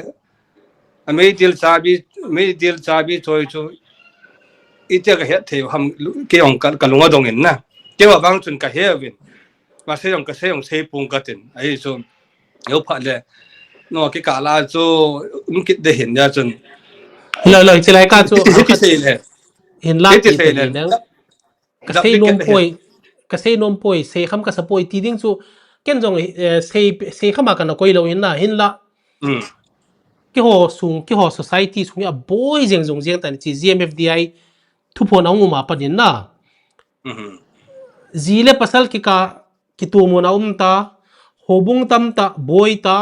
a me dil chabi choi chu ite ka he the ham ke ong ka lunga dong en na ke wa bang chun ka he win mà xây ông xây bung cái tiền ấy cho nếu phải là nó cái cả là cho kít để hiện ra chân lời chỉ lại ka chu cái ang cái khat xây này hin la cái ti xây te này ni nang ka đặc sei biệt nom cái poi ka sei nom poi sei kham ka sa poi ti ding chu ken jong sei khama ka na koi lo in na hin la ừ ki ho society sung ya boy jeng jong jeng tan chi GMFDI thu phon ang ma pa din na ừ zile pasal ki tu mo na ta hobung tam ta boy ta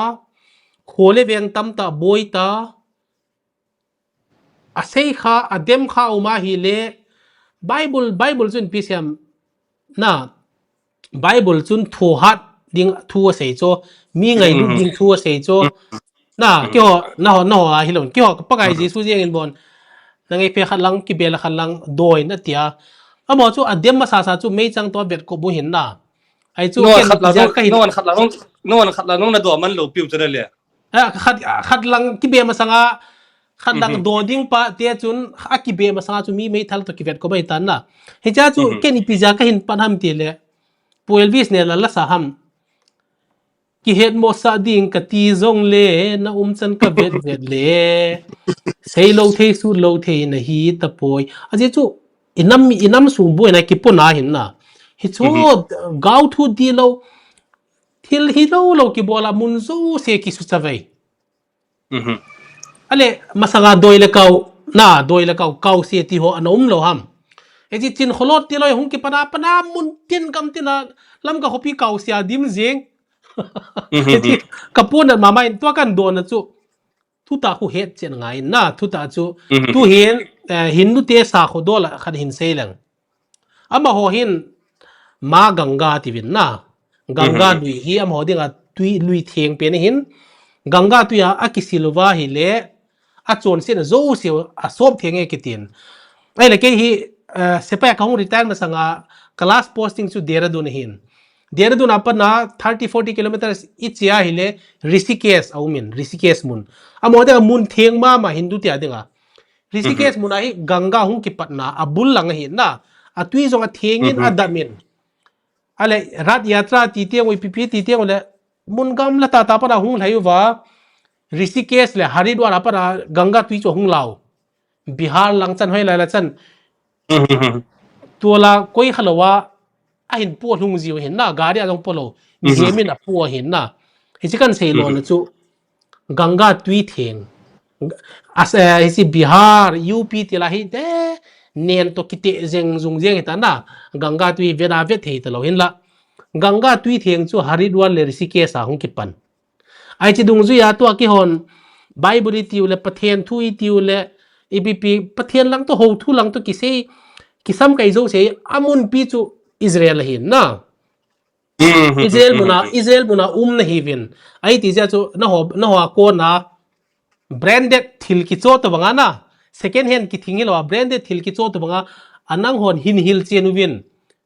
khole veng tam ta boy ta asei kha adem kha uma hi le bible chun pisiam na bible chun thu hat ding thu sei cho mi ngai lu ding thu sei cho na ki ho na ho hi lon ki ho pa kai jesu jeng in bon na ngai pe khat lang ki bel khat lang doi na tia amo chu adem ma sa chu mei chang to bet ko bu hin na ai chu nó ken khát là pizza ka hin nó khát là nó là đồ mình lẩu piu cho đây liền khat lang ki be ma sanga khat lang do ding pa te chun a ki be ma sanga chu mi mei thal to ki vet ko bai tan na he cha chu ken pizza ka hin pan ham ti le puelvis ne la sa ham ki het mo sa ding ka ti zong le na chan ka vet vet le sei lo the su lo the na hi ta poi a je chu inam su bu na ki po na hin na hi chu gau thu di lo thil hi lo ki bola mun zo se ki su chawai ale masanga doi le kau se ti ho anom lo ham e ji chin kholot ti loi hung ki pana mun tin kam tin lam ka hopi kau sia dim jeng e ji kapun ma mai to kan don na chu thu ta khu het chen ngai na thu ta chu tu hin hindu te sa kho dol khan hin selang ama ho hin ma ganga ti vin na ganga lui hi am ho dinga tui lui theng pe ni hin ganga tu ya akisilwa hi le a chon se na zo se a sop thenge kitin ai le ke hi sepa ka hung retire na sanga class posting chu Dehradun hin Dehradun apana 30-40 kilometers each ya hi le Rishikesh mun amoda mun theng ma hindu ti adinga Rishikesh mun hi ganga hung ki patna abul lang hi na atui zonga thengin adamin ale rat yatra ti te oi pp ti te ole mun gam la ta pa hung lhayu wa Rishikesh le Haridwar apara ganga tui cho hung lao Bihar lang chan hoi la chan tuala koi khalawa a hin po hung jiu hin na gari along polo jemin a po hin na hi chikan sei lo na chu ganga tui theng as hi Bihar UP ti la hi de nen to kite jeng jung jeng ta na ganga tui veda ve thei ta lo hin la ganga tui theng chu Haridwar le Rishikesh a hung ki pan ai chi dung zu ya to ki hon bible ti le pathen thui ti le ebp pathen lang to ho thu lang to ki se ki sam kai zo se amun pi chu Israel hin na Israel muna na hivin ai ti ja chu na ho ko na branded thil ki cho to banga na second hand ki thingi lo branded thil ki cho to banga anang hon hin hil chenu win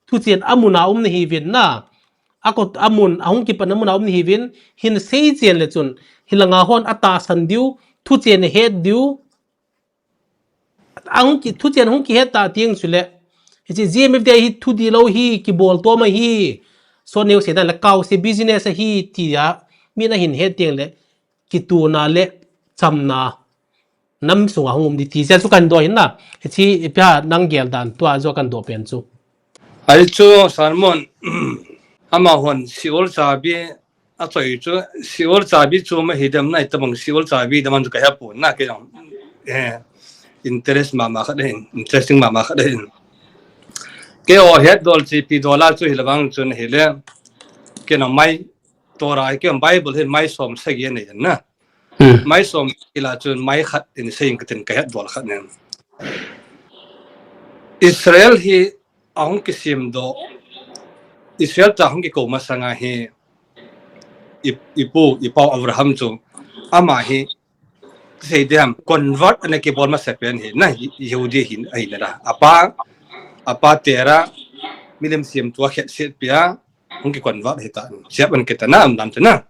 thu chen amuna na hivin na akot amun ahung ki panamun aum ni hivin hin sei chen le chun hilanga hon ata san diu thu chen het diu ahung ki thu chen hung ki het ta tieng chule hi GMF de hi thu di lo hi ki bol to ma hi so neu se da la kaw se business hi ti ya mi na hin het tieng le ki tu na le cham na nam sunga hum di ti se chu kan do hin na hi pya nang gel dan to a zo kan do pen chu ai chu salmon ama hon siol chabi a choi chu siol chabi chu ma hidam nai tamang siol chabi daman ka hapu na ke jong interest ma kha den interesting ma kha den ke o het dol chi pi dola chu hilawang chun hile cái nó mai Torah cái Bible hiện mai som say cái này na mai som là chun mai khát in saying cái tin cái đồ khát nên Israel hi ông cái sim do Israel ta ông cái câu mà sang hi ipo Abraham chu ama hi say dem convert anh cái bol mà sẽ bên hi na Yehudi hi ai na apa tera milim sim tua khet set pia ông cái convert hi ta siap an kita na am dan na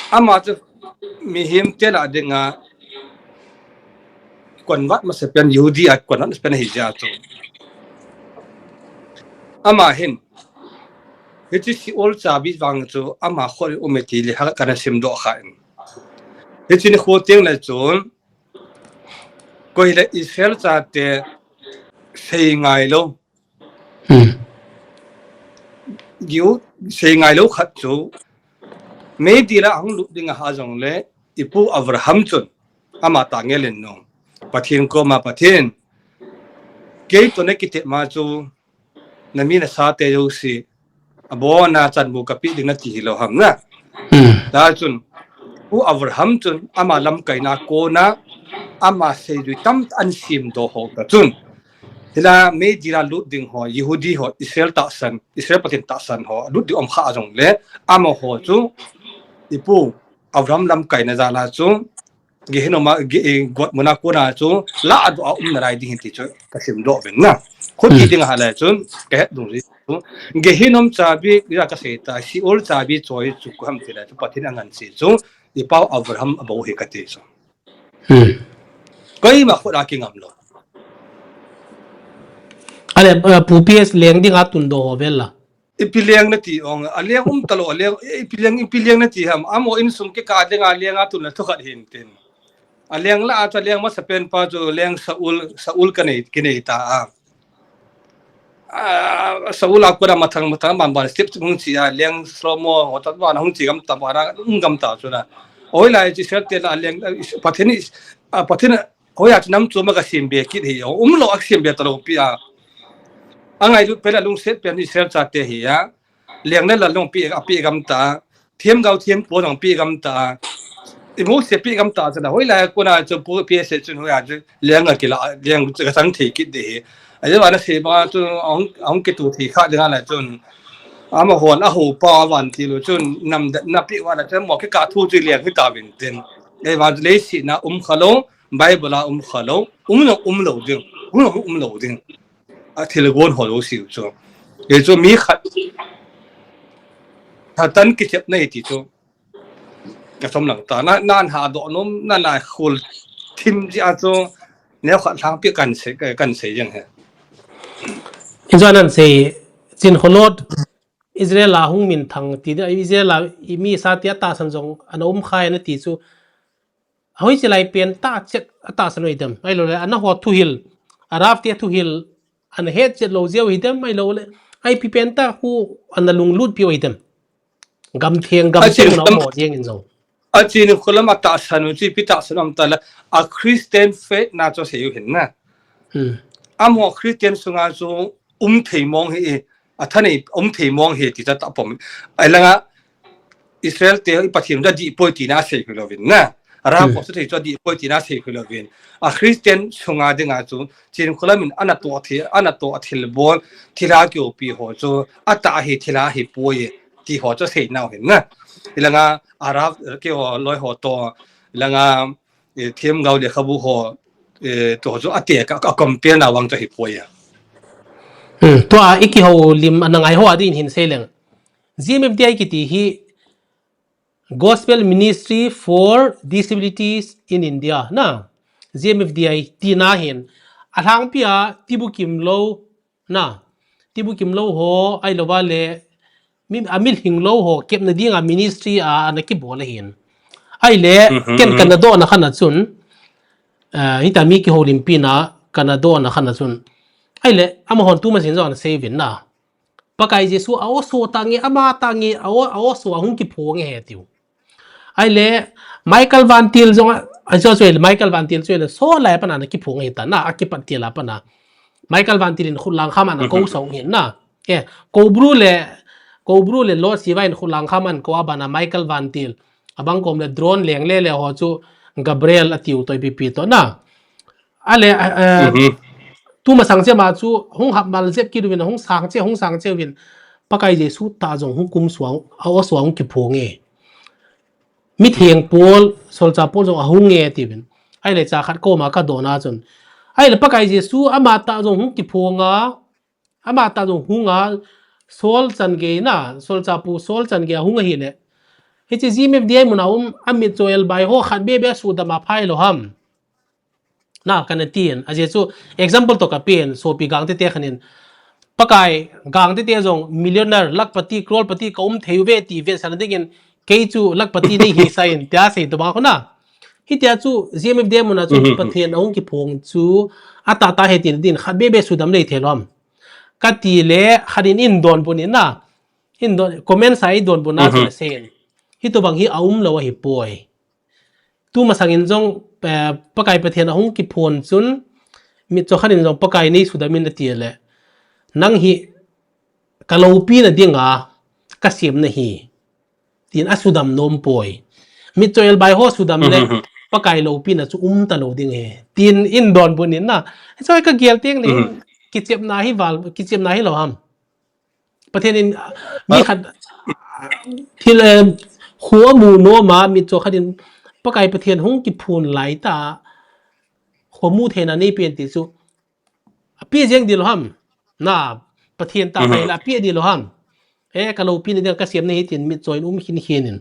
ama chu mi him te la denga convert mà sẽ bên Yehudi at convert sẽ bên hi ja chu ama hin Itu si ol cabi bang tu ama khori umeti li hak kana sim do khain. Itu ni khoting la chun ko ila Israel cha te sei ngai lo. Giu sei ngai lo khat chu me dira ang lu ding ha jong le ipu Abraham chun ama ta ngelen no. Pathin ko ma pathin ke to ne kite ma chu nami na sa te yo si abo na chan bu kapi ding na ti lo ham na da chun u Abraham chun ama lam kai na ko na ama sei du tam an sim do ho ta chun hila me dira lu ding ho Yehudi ho Israel patin ta san ho lu di om kha jong le ama ho chu ipu Abraham lam kai na za la chu ge hino ma ge got mona ko na chu la adu na rai ding ti chu ka sim do ben na khut ki ding ha la chun ke dung ri ge hinom chabi ya ka se ta si ol chabi choi chu kam ti la chu pathin angan si chu i pau Abraham abo he ka ti chu koi ma khura ki ngam lo ale ps leng ding atun do vela ipiliang na ti ong aliang talo aliang ipiliang na ti ham amo in sum ke ka ding aliang atun na to khat hin tin aliang la at aliang ma sa pen pa chu leng saul kanei ta Saul aku dah matang bamban step mung chi leng slomo hotat ba na hung chi gam ta bara gam ta chuna oi lai chi set te la leng pathin hoya nam chu ma ka sim be ki hi lo ak sim be ta lo pia angai lu pela lung set pe ni sel cha te hi ya leng na la lung pi gam ta thiam gau thiam po dong pi gam ta imu se pi gam ta chana hoi lai ko na chu pu pi se chun hoya leng a ki la leng ka sang thi ki de ai đó là sẽ ba cho ông cái tụ thì khác được là chun mà hồn hồ paวันที่รู้ชนนำปีว่าจะหมอแค่การทูจีเลียงที่ตาบินเต็นไอ้วันเลยสินะขลุ่มไบเบิลขลุ่มโหลดึงโหลดึงที่เราวนหัวรู้สิจ้ะเดี๋ยวมีขัดถ้าตั้งกิจในที่จ้ะกระทำหลังตานานหาดอกน้มนานคุณทีมที่อาจ้ะเนี่ยขัดทางเปียกันเสียยังไงinjoanan se chin holot Israel la hung min thang ti da Israel la mi sa tia ta san jong anom khai na ti chu hoi chilai pen ta chet ta san idam ai lo le ana ho thu hil araf tia thu hil an het chet lo zeu idam ai lo le ai pi pen ta hu an lung lut pi idam gam thieng gam sing no mo jeng in zo a chin khulam ta san chi pi ta san am ta la a Christian faith na cho se yu hin na amo Christian sunga chu thei mong hi athani thei mong hi ti ta pom ai langa Israel te pathim da di poiti na se kulovin na ra ko se cho di poiti na se kulovin a Christian sunga dinga chu chin khulamin ana to athil bol thila kyo pi ho chu ata hi thila hi poi ti ho cho se na hin na langa arab ke ho loi ho to langa thiam gau de khabu ho to chu ate ka compare na wang cho hi poi to a iki ho lim anangai ho adin hin seleng gmfdi ki ti hi Gospel Ministry for Disabilities in India na gmfdi ti na hin athang pia tibukim lo na tibukim lo ho ai lo ba le mi amil hing lo ho kep na dinga ministry a na ki bol hin ai le ken kan do na khana chun hita mi ki ho lim pina kana do na khana chun ai le ama hon tu ma sin zon saving na pakai jesu awo so tangi ama tangi awo so hung ki phong he tiu ai le Michael Van Til zong a jo Michael Van Til le so lai pa na ki phong he ta na akipat ti la pa na Michael Van Til in khulang khama na ko so hin na ko ko bru le lo siwa in khulang khaman ko abana Michael Van Til abang kom le drone leng le ho chu Gabriel atiu toy pp to na ale tu ma sang che ma chu hung hap mal zep ki win hung sang che win pakai jesu ta jong hung kum suang aw suang ki phonge mi thieng pol sol cha pol jong ahung nge ti win ai le cha khat ko ma ka do na chun ai le pakai jesu ama ta jong hung ki phonga ama ta jong hunga sol chan ge na sol cha pu sol chan ge hunga hi le he chi ji me dia mun amit choel bai ho khat be be su da ma phai lo ham na kan tien a je chu example to ka pen so pi gang te te khanin pakai gang te te jong millionaire lakpati crorepati kaum theiwe ti ve san dingin ke chu lakpati nei hi sain tia sei to ba khona hi tia chu gmf de mona chu pathian ong ki phong chu ata ta he tin din khat be be su dam nei thelom ka ti le kharin in don bunin na in don comment sai don buna chu sen hi to bang hi aum lo hi poi tu masangin jong pakai pathian ong ki phon chun mi cho khanin jong pakai nei su damin na ti le nang hi kalopi na dinga kasim na hi tin asudam nom poi mi choel bai ho sudam le pakai lopi na chu ta lo ding he tin in don bunin na choi ka gel teng le kichep na hi wal kichep na hi lo ham pathen in mi khat thil khuwa mu no ma mi cho khatin pakai pathen hung ki phun lai ta khomu thena nei pen ti chu pi jeng dil ham na pathian ta mai la pi di lo ham ka lo pi ni ka siam nei tin mi join hin hinin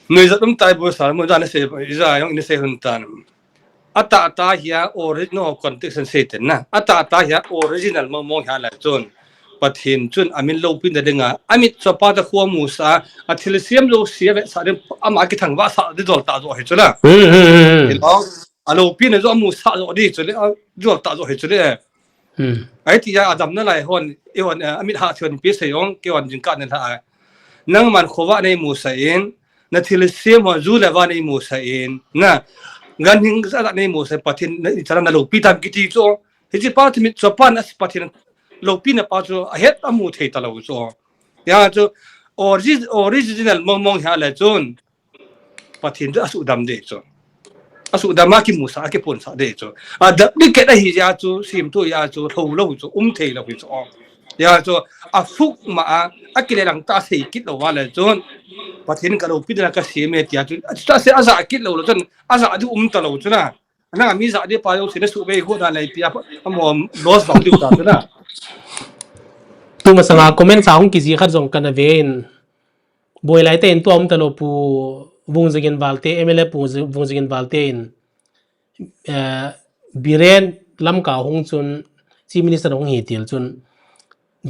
người dân tai bữa sáng mới ra nó sẽ ra những nó sẽ hơn tan ata ta hiya original context se ten na ata ta hiya original mo hiya la chon pathin chun amin lo pin da denga amit chopa da khuwa musa athilsiam lo sia ve sa de ama ki thangwa sa de dol ta zo he chula alo pin zo musa zo di chule zo ta zo he chule ai ti ya adam na lai hon e hon amit ha chon pi se yong ke hon jing ka na tha nang man khowa nei musa in na thilsiam wa zu la wa nei musa in na gan hing sa nei musa pathin chara na lo pi tam ki ti zo he ji pa mi chopa na pathin lo pi na pa zo a het amu thei ta lo zo ya zo original mong ha la chon pathin da asu dam de zo asu dam ma ki musa ke pon sa de zo a da ni ke da hi ya zo sim tu ya zo tho lo zo thei lo zo ya zo a fuk ma a ki le lang ta sei kit lo wa la chon pathin ka lo pi na ka se me tia chu ta se aza kit lo chon aza du ta lo chu na na mi za de pa yo se ne su be ko da lai pia mo los ba tu ta na tu masanga comment sa hong ki ji khat jong kana vein boy lai te en tu ta lo pu vung jigin balte mla pu vung jigin balte in biren lam ka hong chun chief minister hong hi til chun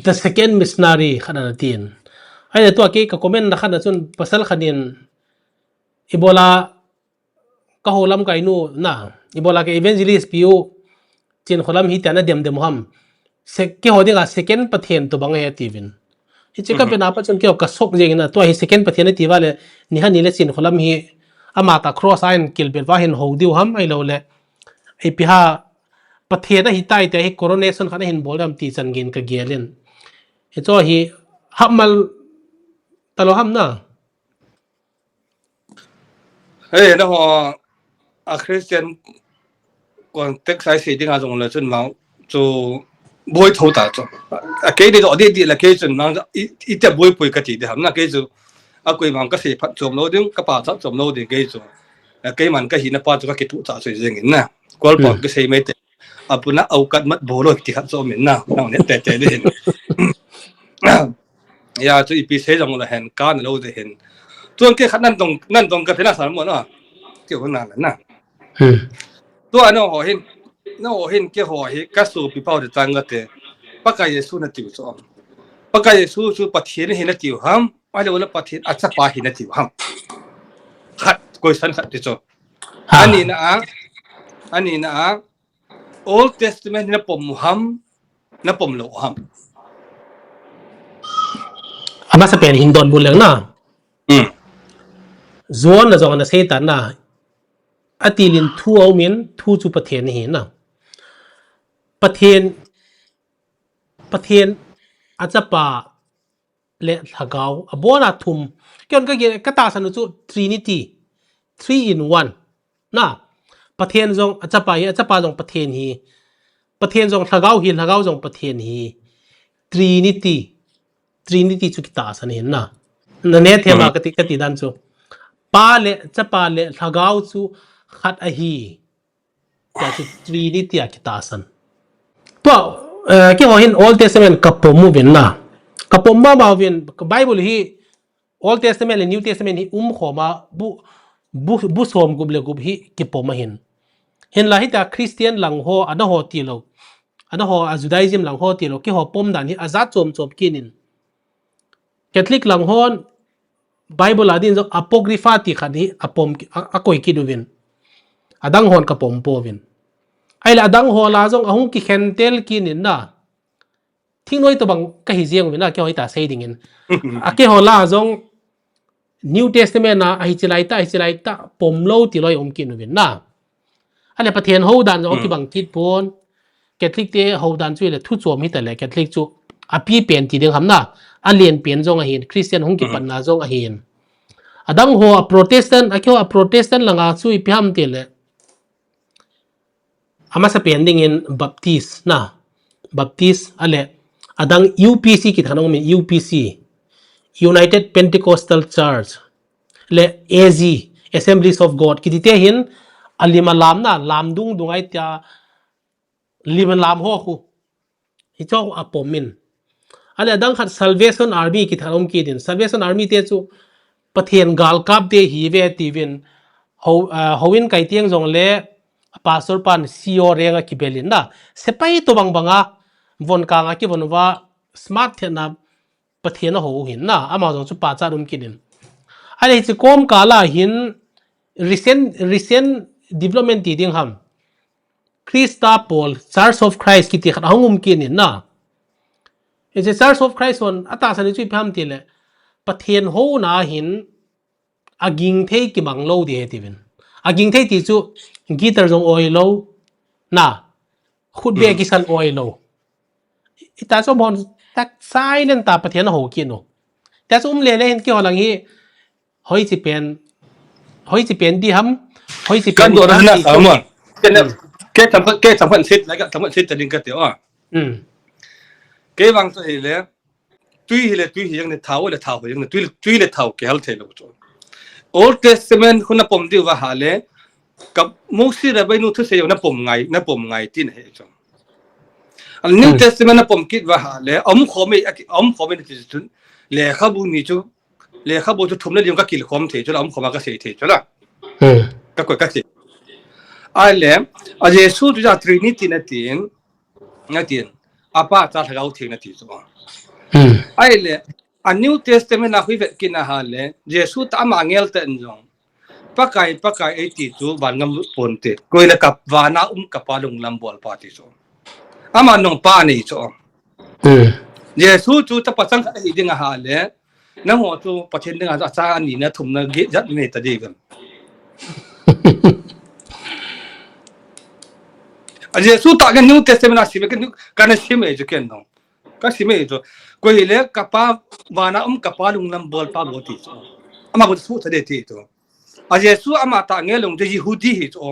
the second missionary khana tin ai to ke ka comment na khana chun pasal khanin ibola ka holam kai nu na ibola ke evangelist piu chin kholam hi tana dem ham se ke hodinga second pathen to bangai tivin hi cheka pe na pa chon ke ka sok jeng na to hi second pathen ti wale ni han ni le chin kholam hi ama ta cross sign kil bel wa hin ho diu ham ai lo le ai pi ha pathen hi tai te hi coronation khana hin bolam ti chan gin ka gelin he cho hi hamal talo ham na hey na ho a christian context sai se ding a jong la chun ma chu boy tho ta chu a ke de do de la ke chun mang i te boy pui ka ti de ham na ke chu a koi mang ka se phat chom lo ding ka pa cha chom lo de ke chu a ke man ka hi na pa chu ka ke tu cha se jeng in na kol pon ke se me te apuna au kat mat bolo ti khat so min na na ne te te de ya chu i pi se jong la hen ka na lo de hen tuan ke khat nan tong ka phena sar mo na ke ho na naตัวน้องเห็นเกี่ยวกับกัสซูปีพาวเดตังกันเตะปากกายสูนัติวซ้อมปากกายสูปะเทียนเห็นนัติวฮัมอะไรวะละปะเทียนอาจจะปาเห็นนัติวฮัมขัดกุยสันขัดที่ซ้อมอันนี้นะ Old Testament นะปมฮัมนะปมโลฮัมอามาสเปนหินดอนบุญเหลืองนะจวนนะจงอันเสตันนะอติลินทูเอามินทูจูประเทศนี่นะประเทศ pathian achapa le thagau abona thum kion ka ge kata sanu chu trinity 3 in 1 na pathian jong achapa jong pathian jong thagau jong pathian hi trinity chu kita san hin na na ne thema kati dan chu pa le chapa le thagau chu khat a hi ya chu trinity a kita san to ki ho hin old testament kapom mu bin na kapom ma ba vin bible hi old testament and new testament hi khoma bu som guble gub hi kipoma hin la hi ta christian lang ho ana ho ti lo ana ho a judaism lang ho ti lo ki ho pom dan hi azat chom kinin catholic lang hon bible adin zo apocrypha ti khan hi apom akoi ki duvin adang hon kapom po vin ai la adang ho la jong ahung ki khentel kinin na thing noi to bang ka hi jiang wina ke hoi ta sei ding in ake ho la jong new testament na ai chilai ta pom lo ti loi kin win na ale pathian ho dan jong ki bang kit pon catholic te ho dan chu le thu chom hi ta le catholic chu api pen ti ding hamna alien pen jong a hin christian hong ki pan na jong a hin adang ho a protestant langa chu i piam te le ama sa pen ding in baptist na baptist ale adang UPC ki thanong mi UPC United Pentecostal Church le AG Assemblies of God ki te hin alima lam na lam dung dungai tia liman lam ho khu hi chong apomin ale adang khat salvation army ki thanong ki din salvation army te chu pathian gal kap te hi ve ti vin hoin kai tiang jong le pastor pan CEO renga ki belin na sepai to bang banga von ka nga ki von wa smart thena pathian ho hin na ama jong chu pa cha rum kinin ale chi kom kala hin recent development ti ding ham Christa Paul Church of Christ ki ti khat hangum kinin na e Church of Christ on ata san chu pham ti le pathian ho na hin aging thei ki bang lo de ti vin aging thei ti chu gitar jong oi lo na khut be ki san oi lo ita so bon tak silent ta pathian ho ki no ta sum le le hin ki holang hi hoi chi pen di ham hoi chi kan pen do na ama ke tam phan sit la ka tam phan sit ta ding ka te a เกวังตัวเองเลยตุ้ยยังในเท้าเลยเท้ายังในตุ้ยเลยเท้าเกลเทลตัว Old Testament คุณนับผมดีว่าหาเลยกับมุสีระบายนู้ทุเสียนับผมไงที่ไหนจังอัน New Testament นับผมคิดว่าหาเลยอมขอไม่ในที่สุดเลยข้าบุญนี่จูเลยข้าบุญจะทุ่มเลยยังก็กินขอมเทจุแล้วอมขอมาก็เสียเทจุละก็กดก็เสียไอ้เลยอาเยซูจะตรีนิตินั่นทีนอาป้าจะทำเอาเทงนั่นทีตัวไอ้เลยอัน New Testament นักวิเวกินอาหารเลยเยซูตามางเงลเต็นจงปักไก่ไอ้ทีจูวันงำปนเตก็เลยกับวานากับปาลุงลำบอลปาติจูอามันนงป้านี่จูเยซูจูจะประสังกันอีกอาหารเลยนั่งหัวจูประเทศนึงอาจารย์นี่นะทุ่มนะเกจัดเมตตาดีกันเยซูตากัน New Testament สิเมกันสิเมจูเกันน้องก็สิเมจูก็เห็นเลยกับป้าวานากับปาลุงลำบอลป้าบอกติจูอามาก็สู้ทะเลทีจูเยซูอามาตาเงลงจะยิวดีฮิจู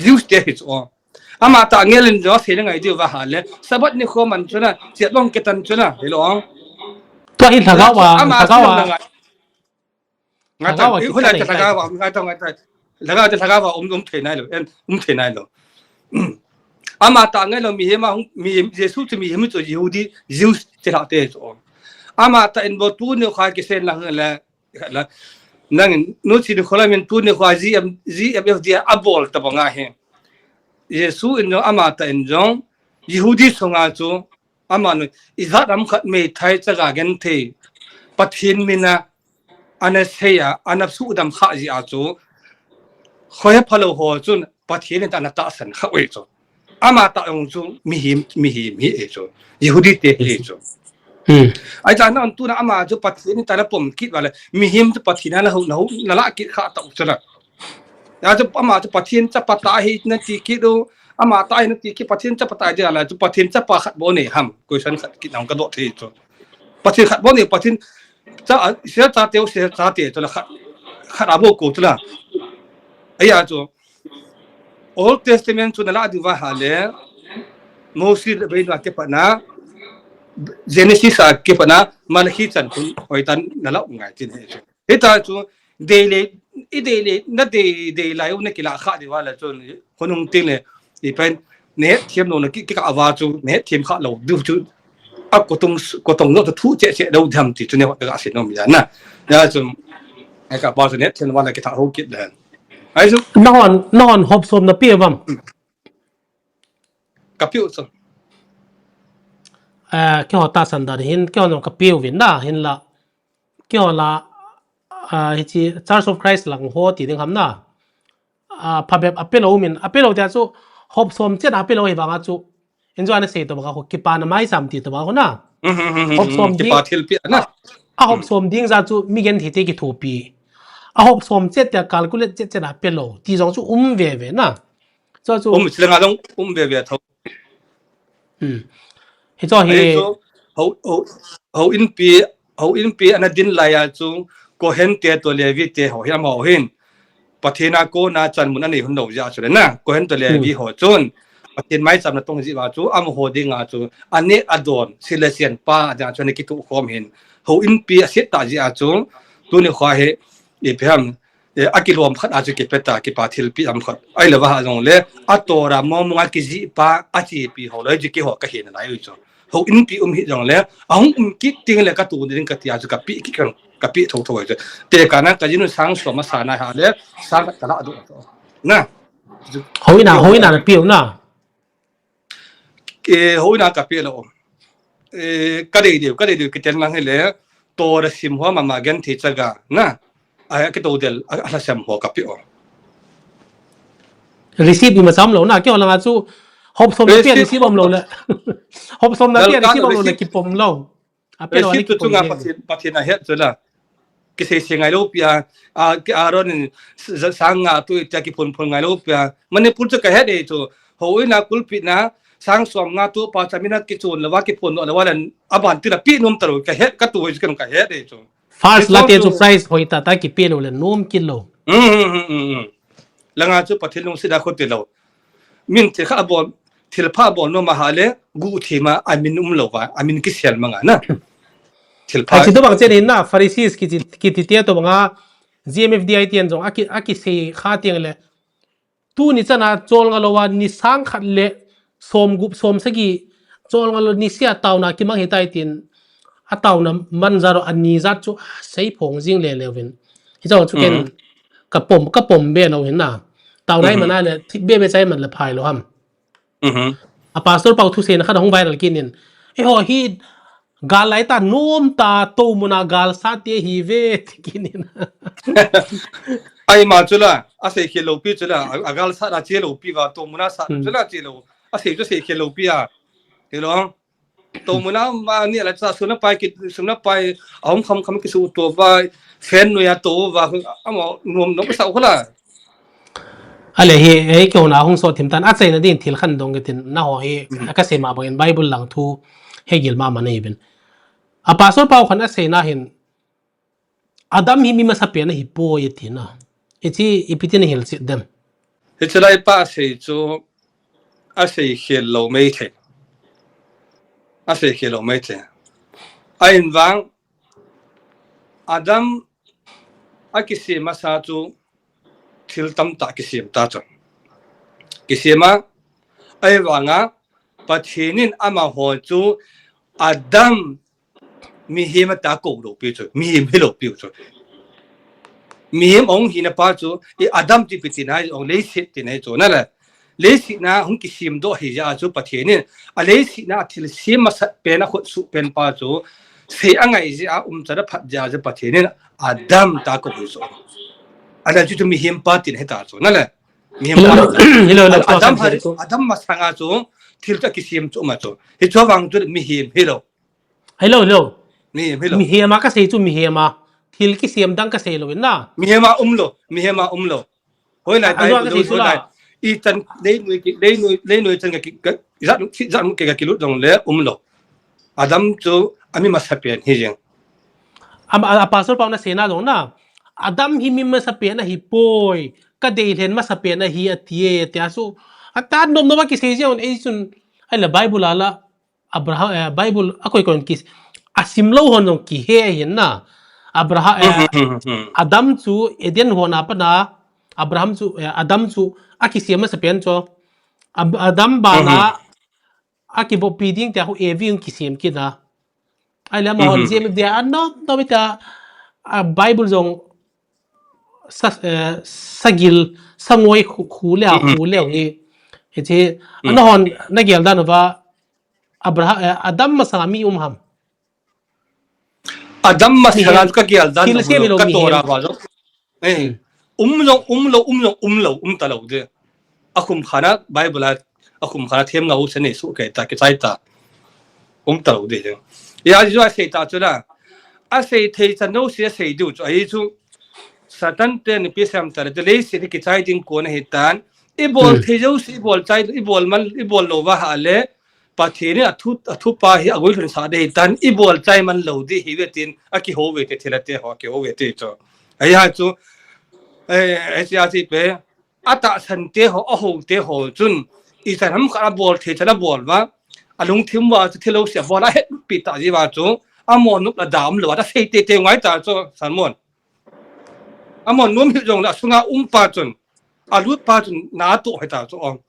ยิวสเตฮิจูอามาตาเงลินจะเสียงไงดีว่าหาเลยสบัดนี่ข้อมันชนะเสียต้องเกิดตันชนะเห็นหรอตัวอินทากาวางั้นต้องคนไหนจะทากาวางั้นต้องงั้นทากาวจะทากาวาเทนายหรอเทนายหรออามาตาเงลงมีเฮมามีเยซูจะมีเฮมิตัวยิวดียิวจะหาเตจูอามาตาอินบทูนี่ข้ากิเซนละแล้วนั่งนู้นสิคนละมันตัวนี่ข้าจีเอ็มดีอับบอลตะบังอาเฮเยซูอินโนอามาตาอินจงยิวดีสงอาจูอามานุอิสระรำขัดเมทัยจะกาเกนเทปัทหินมินะอันเสียอันสู้ดำข้าจีอาจูคอยพะโลหัวจูปัทหินอันตาสันข้าเอจูอามาตาองจูมีหิมเอจูยิวดีเตเอจูอาจารย์นั่นตัวน่ะอามาจูปัทหินแต่ละผมคิดว่าเลยมีหิมจะปัทหินนั่นละหูนั่นละคิดข้าตาอุจจาระ ya chu ama chu pathin cha pata hi na ti ki do ama tai na ti ki pathin cha pata ja la chu pathin cha pa khat bo ni ham question khat ki nang ka do thi chu pathin khat bo ni pathin cha sia cha teu sia cha te chu la khat abo ko chu la aya chu Old Testament chu na la di wa ha le Moses be na ke pa na Genesis a ke pa na Malachi chan kun hoi tan na la ngai tin he chu eta chu daily daily na day lai na ki la kha di wa la chu konung tin le i pen ne thiam no na ki ka awa chu ne thiam kha lo du chu a ko tong no thu che đâu tham ti chu ne wa ka sin no mi na ya chu ai ka ba chu ne thiam wa la ki tha ho kit dan ai chu non hộp xôm na pia vam ka piu chu cái họ ta sản đạt hin cái họ nó cái pia vin na hin là cái họ là chi Church of Christ lang ho ti ding ham na phabep apelo min apelo ta chu hộp xôm chết apelo hi wanga chu enjoy anh say to ba ko kipa na mai sam ti to ba ko na hộp xôm ki ding pa thil pi na hộp xôm ding ra chu mi gen thi te ki thu pi hộp xôm chết ta calculate chết apelo ti jong chu về về na cho chu chỉ là ngài đông về thôi hi cho hi ai chu hậu in pi anh din lai à chu ko hen te to le vi te ho hiam ho hin pathina ko na chan mun ani hun do ja chu na ko hen to le vi ho chun pathin mai cham na tong ji wa chu am ho dinga chu ane adon silesian pa ja chu ne ki tu khom hin ho in pi aset ta ji a chu tu ni khwa he e pham akilom khat a chu ki peta ki pathil pi am khat ai la wa jong le atora mo mo ki ji pa a chi pi ho le ji ki ho ka hin na ai chu ho in pi hi jong le ahung ki ting le ka tu din ka tia chu ka pi ki kan ka pi tho tho chu te ka na ka jinu sang so ma sa na ha le sang ka la du na hoi na là piu na hoi na ka pi lo ka de ki ten lang hele to ra sim ho ma gen thi chaga na ai cái đầu del ala sam ho ka pi o receipt mà sắm lâu na cái là chú hộp xôm na pia receipt bom lâu lệ hộp xôm na pia receipt bom lâu lệ kịp bom lâu apel receipt tu chu nga pathin a het chula ki se ngai lo pia ki aron sang nga tu cha ki phun ngai lo pia mane pul cha ka het e chu hoi na kul pi na sang som nga tu pa chamina ki chun lawa ki phun lawa lan aban ti na pi nom taru ka het ka tu hoi kan ka het e chu first latte chu price hoi ta ki pia lâu lệ nom kilo langa chu pathin long sida kho te lo min the kha bon thil pha bon no ma hale gu thima amin lo wa amin ki sel manga na thil pha ai to bang chen in na pharisees ki ti te to banga GMFDI tian jong aki se kha tiang le tu ni chana chol nga lowa ni sang khat le som gup som sagi chol nga lo ni sia taw na ki mang hitai tin a taw na man zaro ani za chu sei phong jing le levin hi chaw chu ken ka pom be no hin na taw nai mana le be chai man le phai lo ham a pastor pau thu se na kha hong viral kinin e ho hi gal lai ta nom ta to muna gal sa te hi ve kinin ai ma chula a se ke lo pi chula agal sa ra che lo pi wa to muna sa chula che lo a se ke lo pi a ke lo to muna ma ni la sa suna pai ki suna pai aum kham ki su to wa fan no ya to wa amo nom no sa khola ale hi ei ko na hong so thim tan a chei na din thil khan dong ke tin na ho hi ka se ma bang bible lang thu he gil ma ma nei ben a pastor pau khan a se na hin adam hi mi ma sa pe na hi po ye ti na e chi ipitin hil si dem he chalai pa se chu a se khel lo mei the a se khel lo mei the ai wang adam a ki se ma sa chu thil tam ta ki sim ta chu ki sema ai wanga pathinin ama ho chu adam mi hima ta ko lo pi chu mi him lo pi chu mi him ong hina pa chu e adam ti pitinai ong le sit ti nei chu na la le sit na hung ki sim do hi ja chu pathinin a le sit na thil sim ma sat pe na khot su pen pa chu se angai ji a chara phat ja je pathinin adam ta ko hu so ada chu mi him pa tin heta chu na la mi him pa adam ma sanga chu thil ta ki sim chu ma chu hi chu wang chu mi him hello mi hema ka sei chu mi hema thil ki siam dang ka sei lo na mi hema umlo hoi lai tai Azwa ka do sei hoi lai sula I chan le nui chan ka zat ke ka kilut dong le lo Adam chu ami masapian hi jeng Apostle Paul na sena dong na Adam himim sa pena hipoy kadeilen mas sa pena hi atie tiaso atan nom no ki sei on esun ay la Bible ala Abraham Bible akoy kon kis asimlo honong ki he hin na Abraham Adam chu Eden hona pa na Abraham chu Adam chu akisiama sa pen cho Adam bana akibo piding ta ho evi yung kisim kina ay la mahon jem dia ano no bita Bible zong sagil sangoy khule ni ete ano hon nagyal dan ba Abraham Adam masami umham Adam mi hem masalan ka gyal dan til se lo milo ka mi hem tora ba zo talo de akum khana bible akum khana them ngau sene su ke ta ke sai ta talo de jeng ya ji wa sei ta chu na a sei thei chan no se sei du chu ai chu satan te ni pisam tar de le se ki chai ding ko na hitan I bol thei jo si bol chai I bol man I bol lo wa ha le pathini athu pa hi agoi thun sa de hitan I bol chai man lo di hi vetin aki ho ve te thilate ho ke ho ve te cho ai ha chu ai sia si pe ata san te ho ho te ho chun I san ham kha bol the chana bol wa alung thim wa thilo sia bol a het pi ta ji wa chu amon nuk la dam lo da sei te ngai ta cho san mon amon num hi jong la sunga pa chun alut pa chun na to hai ta cho ong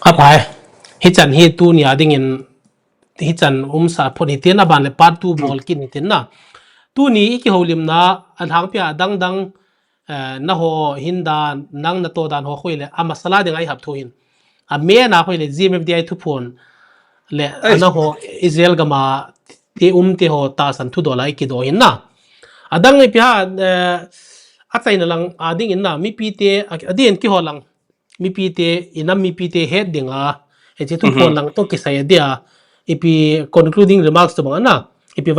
apai hichan hi tu ni ading in hichan sa phon hitin aban le part 2 ball kin hitin na tu ni ki holim na anhang pia dang na ho hinda nang na to dan ho khoile ama sala ding ai hap thoin a me na khoile gmfdi thu phone le ana ho Israel gama te ho ta san thu dolai ki do hin na adang ai pia atai na lang ading in na mi pi te adin ki ho lang mi pi te inam mi pi te head dinga e che thu phone lang to ki sai dia ipi concluding remarks to bang na ipi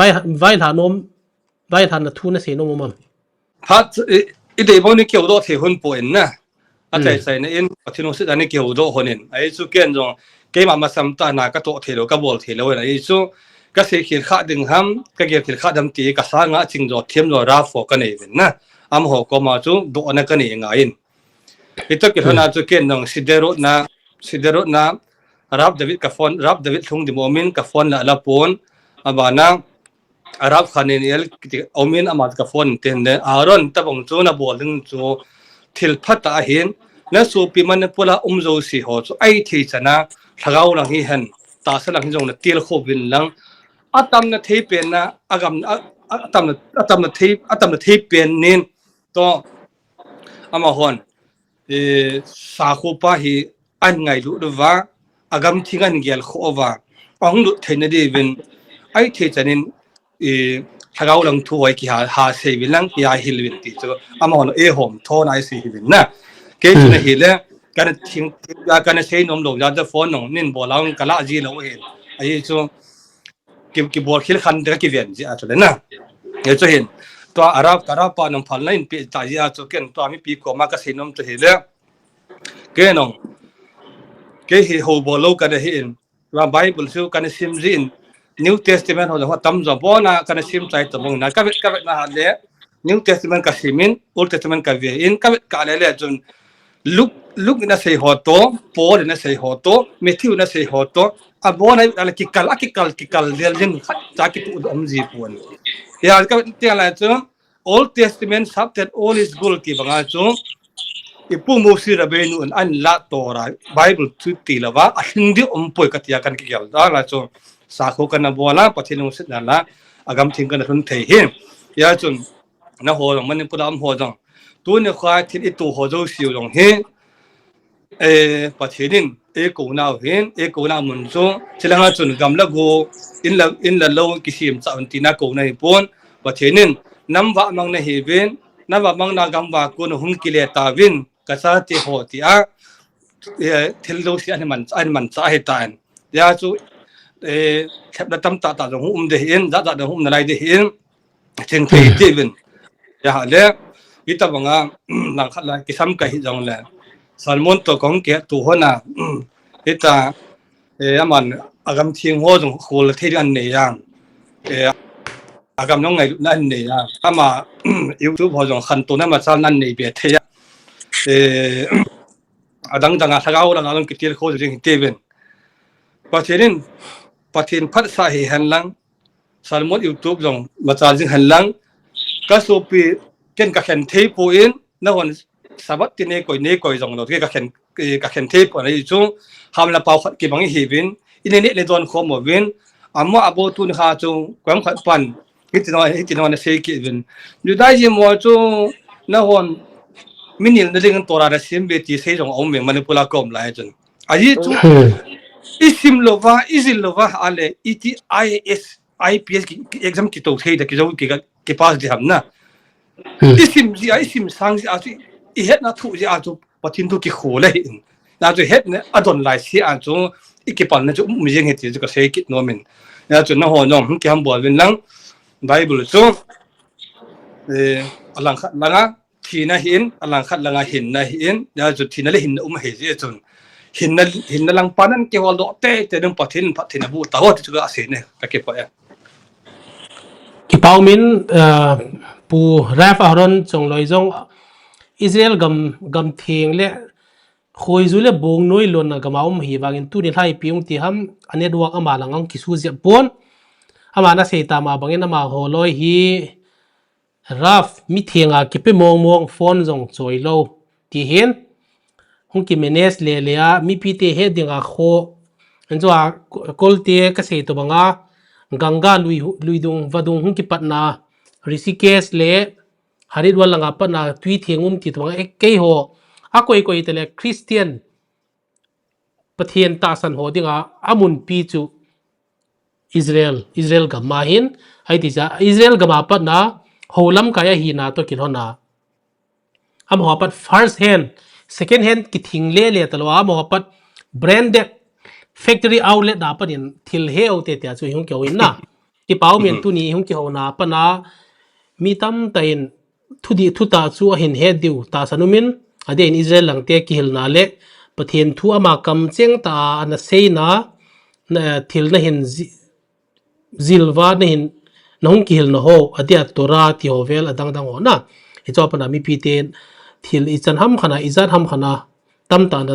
vai han na thu na se no mom pat I de bo ni kyo do the hun po en na a chai sai na in pathino se ani kyo do honin ai chu ken jong ke ma sam ta na ka to the lo ka bol the lo na ai chu ka se khir kha ding ham ka ge khir kha dam ti ka sa nga ching jo them lo ra fo ka nei ven na am ho ko ma chu do na ka nei nga in ito ki hana chu ken nong sidero na Rab David ka phone Rab David thung di momin ka phone la pon abana Arab khanenial omin amat ka phone ten de aron tabong chu na bolin chu thil phata hin na su pi man pula umzo si ho chu ai thi chana thagau lang hi han ta sa lang jong na til kho bin lang atam na thei pen na agam atam na thei pen nin to ama hon sa kho pa hi an ngai lu do wa agam thingan gel kho wa ong lu theina di vin ai thei chanin thagau lang thu ai ki ha sei bin lang ya hil vin ti chu ama hon e hom tho nai si hi vin na ke chu na hi le kan thing kan sei nom lo ya da phone nong nin bolang kala ji lo he ai chu ki bol khil khan de ki ven ji a chu le na ye chu hin to Arab pa nong phal na in pi ta ya chu ken to mi pi ko ma ka sei nom chu hi le ke nong ke hi ho bolo ka de hin ra Bible chu kan sim jin New Testament ho da tam zo bona kan sim chai to mong na ka vet na ha le New Testament ka simin Old Testament ka ve in ka le chun look na sei ho to Paul na sei ho to Matthew na sei ho to a bona ala ki kal del jin cha ki tu om ji pon ya ka ti ala chu Old Testament sab that all is good ki banga chu ipu musi rabenu an la tora Bible tu ti lawa a hindi poi ka tia kan ki gal da la chu sa kho kan na bola pathinu sit na la agam thing kan hun thei hi ya chun na ho long man pura am ho jong tu ne kha thil I tu ho jo siu jong he pathinin ko na mun chu chilanga chun gam la go in la lo ki sim cha an tina ko na hi pon pathinin nam wa mang na hi ven na wa mang na gam wa ko no hun ki le ta win ka sa ti ho ti a thil lo si an man cha he tan ya chu khep da tam ta de hin da hum na lai de hin chen thei ti win ya le kita banga lang khat la kisam ka hi jong le salmon to kong ke tu hona kita aman agam thing ho jong khol the an ne yang agam nong ngai nan ne ya ama youtube ho jong khan to na ma chal nan ne be the ya adang danga thagau la ngalong kitil kho jing teven pathirin phat sa hi han lang salmon youtube jong ma chal jing han lang ka sopi ken ka khen thei po in na hon sabat ti ne koi jong no ke ka khen thei po nei chu ham la pau khat ki bang hi win in ne le don kho mo win amma abo tu ni ha chu kwam khat pan hitinoi na sei ki win ju dai ji mo chu na hon minil na ding tora da sim be ti sei jong om me manipula kom lai chun aji chu isim lova izil lova ale iti is ips exam ki to thei da ki zo ki pass di ham na isim sang ji a chu I het na thu ji a chu patin tu ki khole in na chu het ne adon lai si a chu ikipan na chu mi jeng het ji ka sei ki no min na chu na ho nong ki ham bol win lang bible chu alang khat langa thina hin alang khat langa hin na hin na chu thina le hin he ji chun hin na lang panan ke hol do te dum pathin bu ta ho chu ga ase ne ka ke pa ya ki paumin pu raf aron chong loi jong Israel gam theng le khoi zu le bong noi lon na gamaum hi wangin tu ni thai piung ti ham ane duak ama langang kisu je pon ama na sei ta ma bangin ama holoi hi raf mi thenga ki pe mong phone jong choi lo ti hen hong ki menes le a mi pi te he dinga kho anjwa kolte ka sei to banga ganga lui dung vadung hong ki patna rishikesh le haridwal langa patna tui thengum ti to ek ke ho a koi tele christian pathian ta san ho dinga amun pi chu Israel gamma hin hai ti ja Israel gama patna holam kaya hi na to kin hona am ho pat first hand second hand ki thingle le talo am ho pat branded factory outlet da panin thil he o te tia chu hung ke win na ki pau men tu ni hung ki ho na pa na mi tam tain thu ta chu hin he diu ta sanumin ade in Israel lang te ki hil na le pathian thu ama kam cheng ta ana sei na thil na hin zilwa na hin nong ki hil na ho adia tora ti hovel adang ho na he cho pa na mi pi ten thil I chan ham khana izat ham khana tam ta na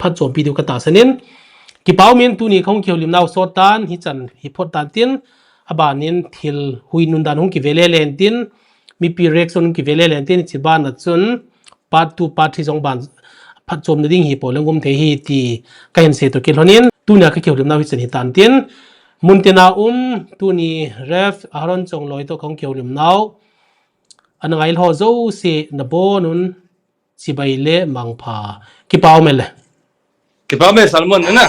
phat chom pi du ka ta sanin ki pau men tu ni khong khiolim naw so tan hi chan hi phot tan tin abanin thil hui nun dan hong ki vele len tin mi pi reaction ki vele len tin chi ban na chun part 2 part 3 jong ban phat chom na ding hi poleng gum the hi ti ka hen se to ki honin tu na ka khiolim naw hi chan hi tan tin muntina tu ni ref aron chong loi to khong khiolim naw anangai ho zo se na bonun sibai le mangpha ki pau mele ki pa me salmon na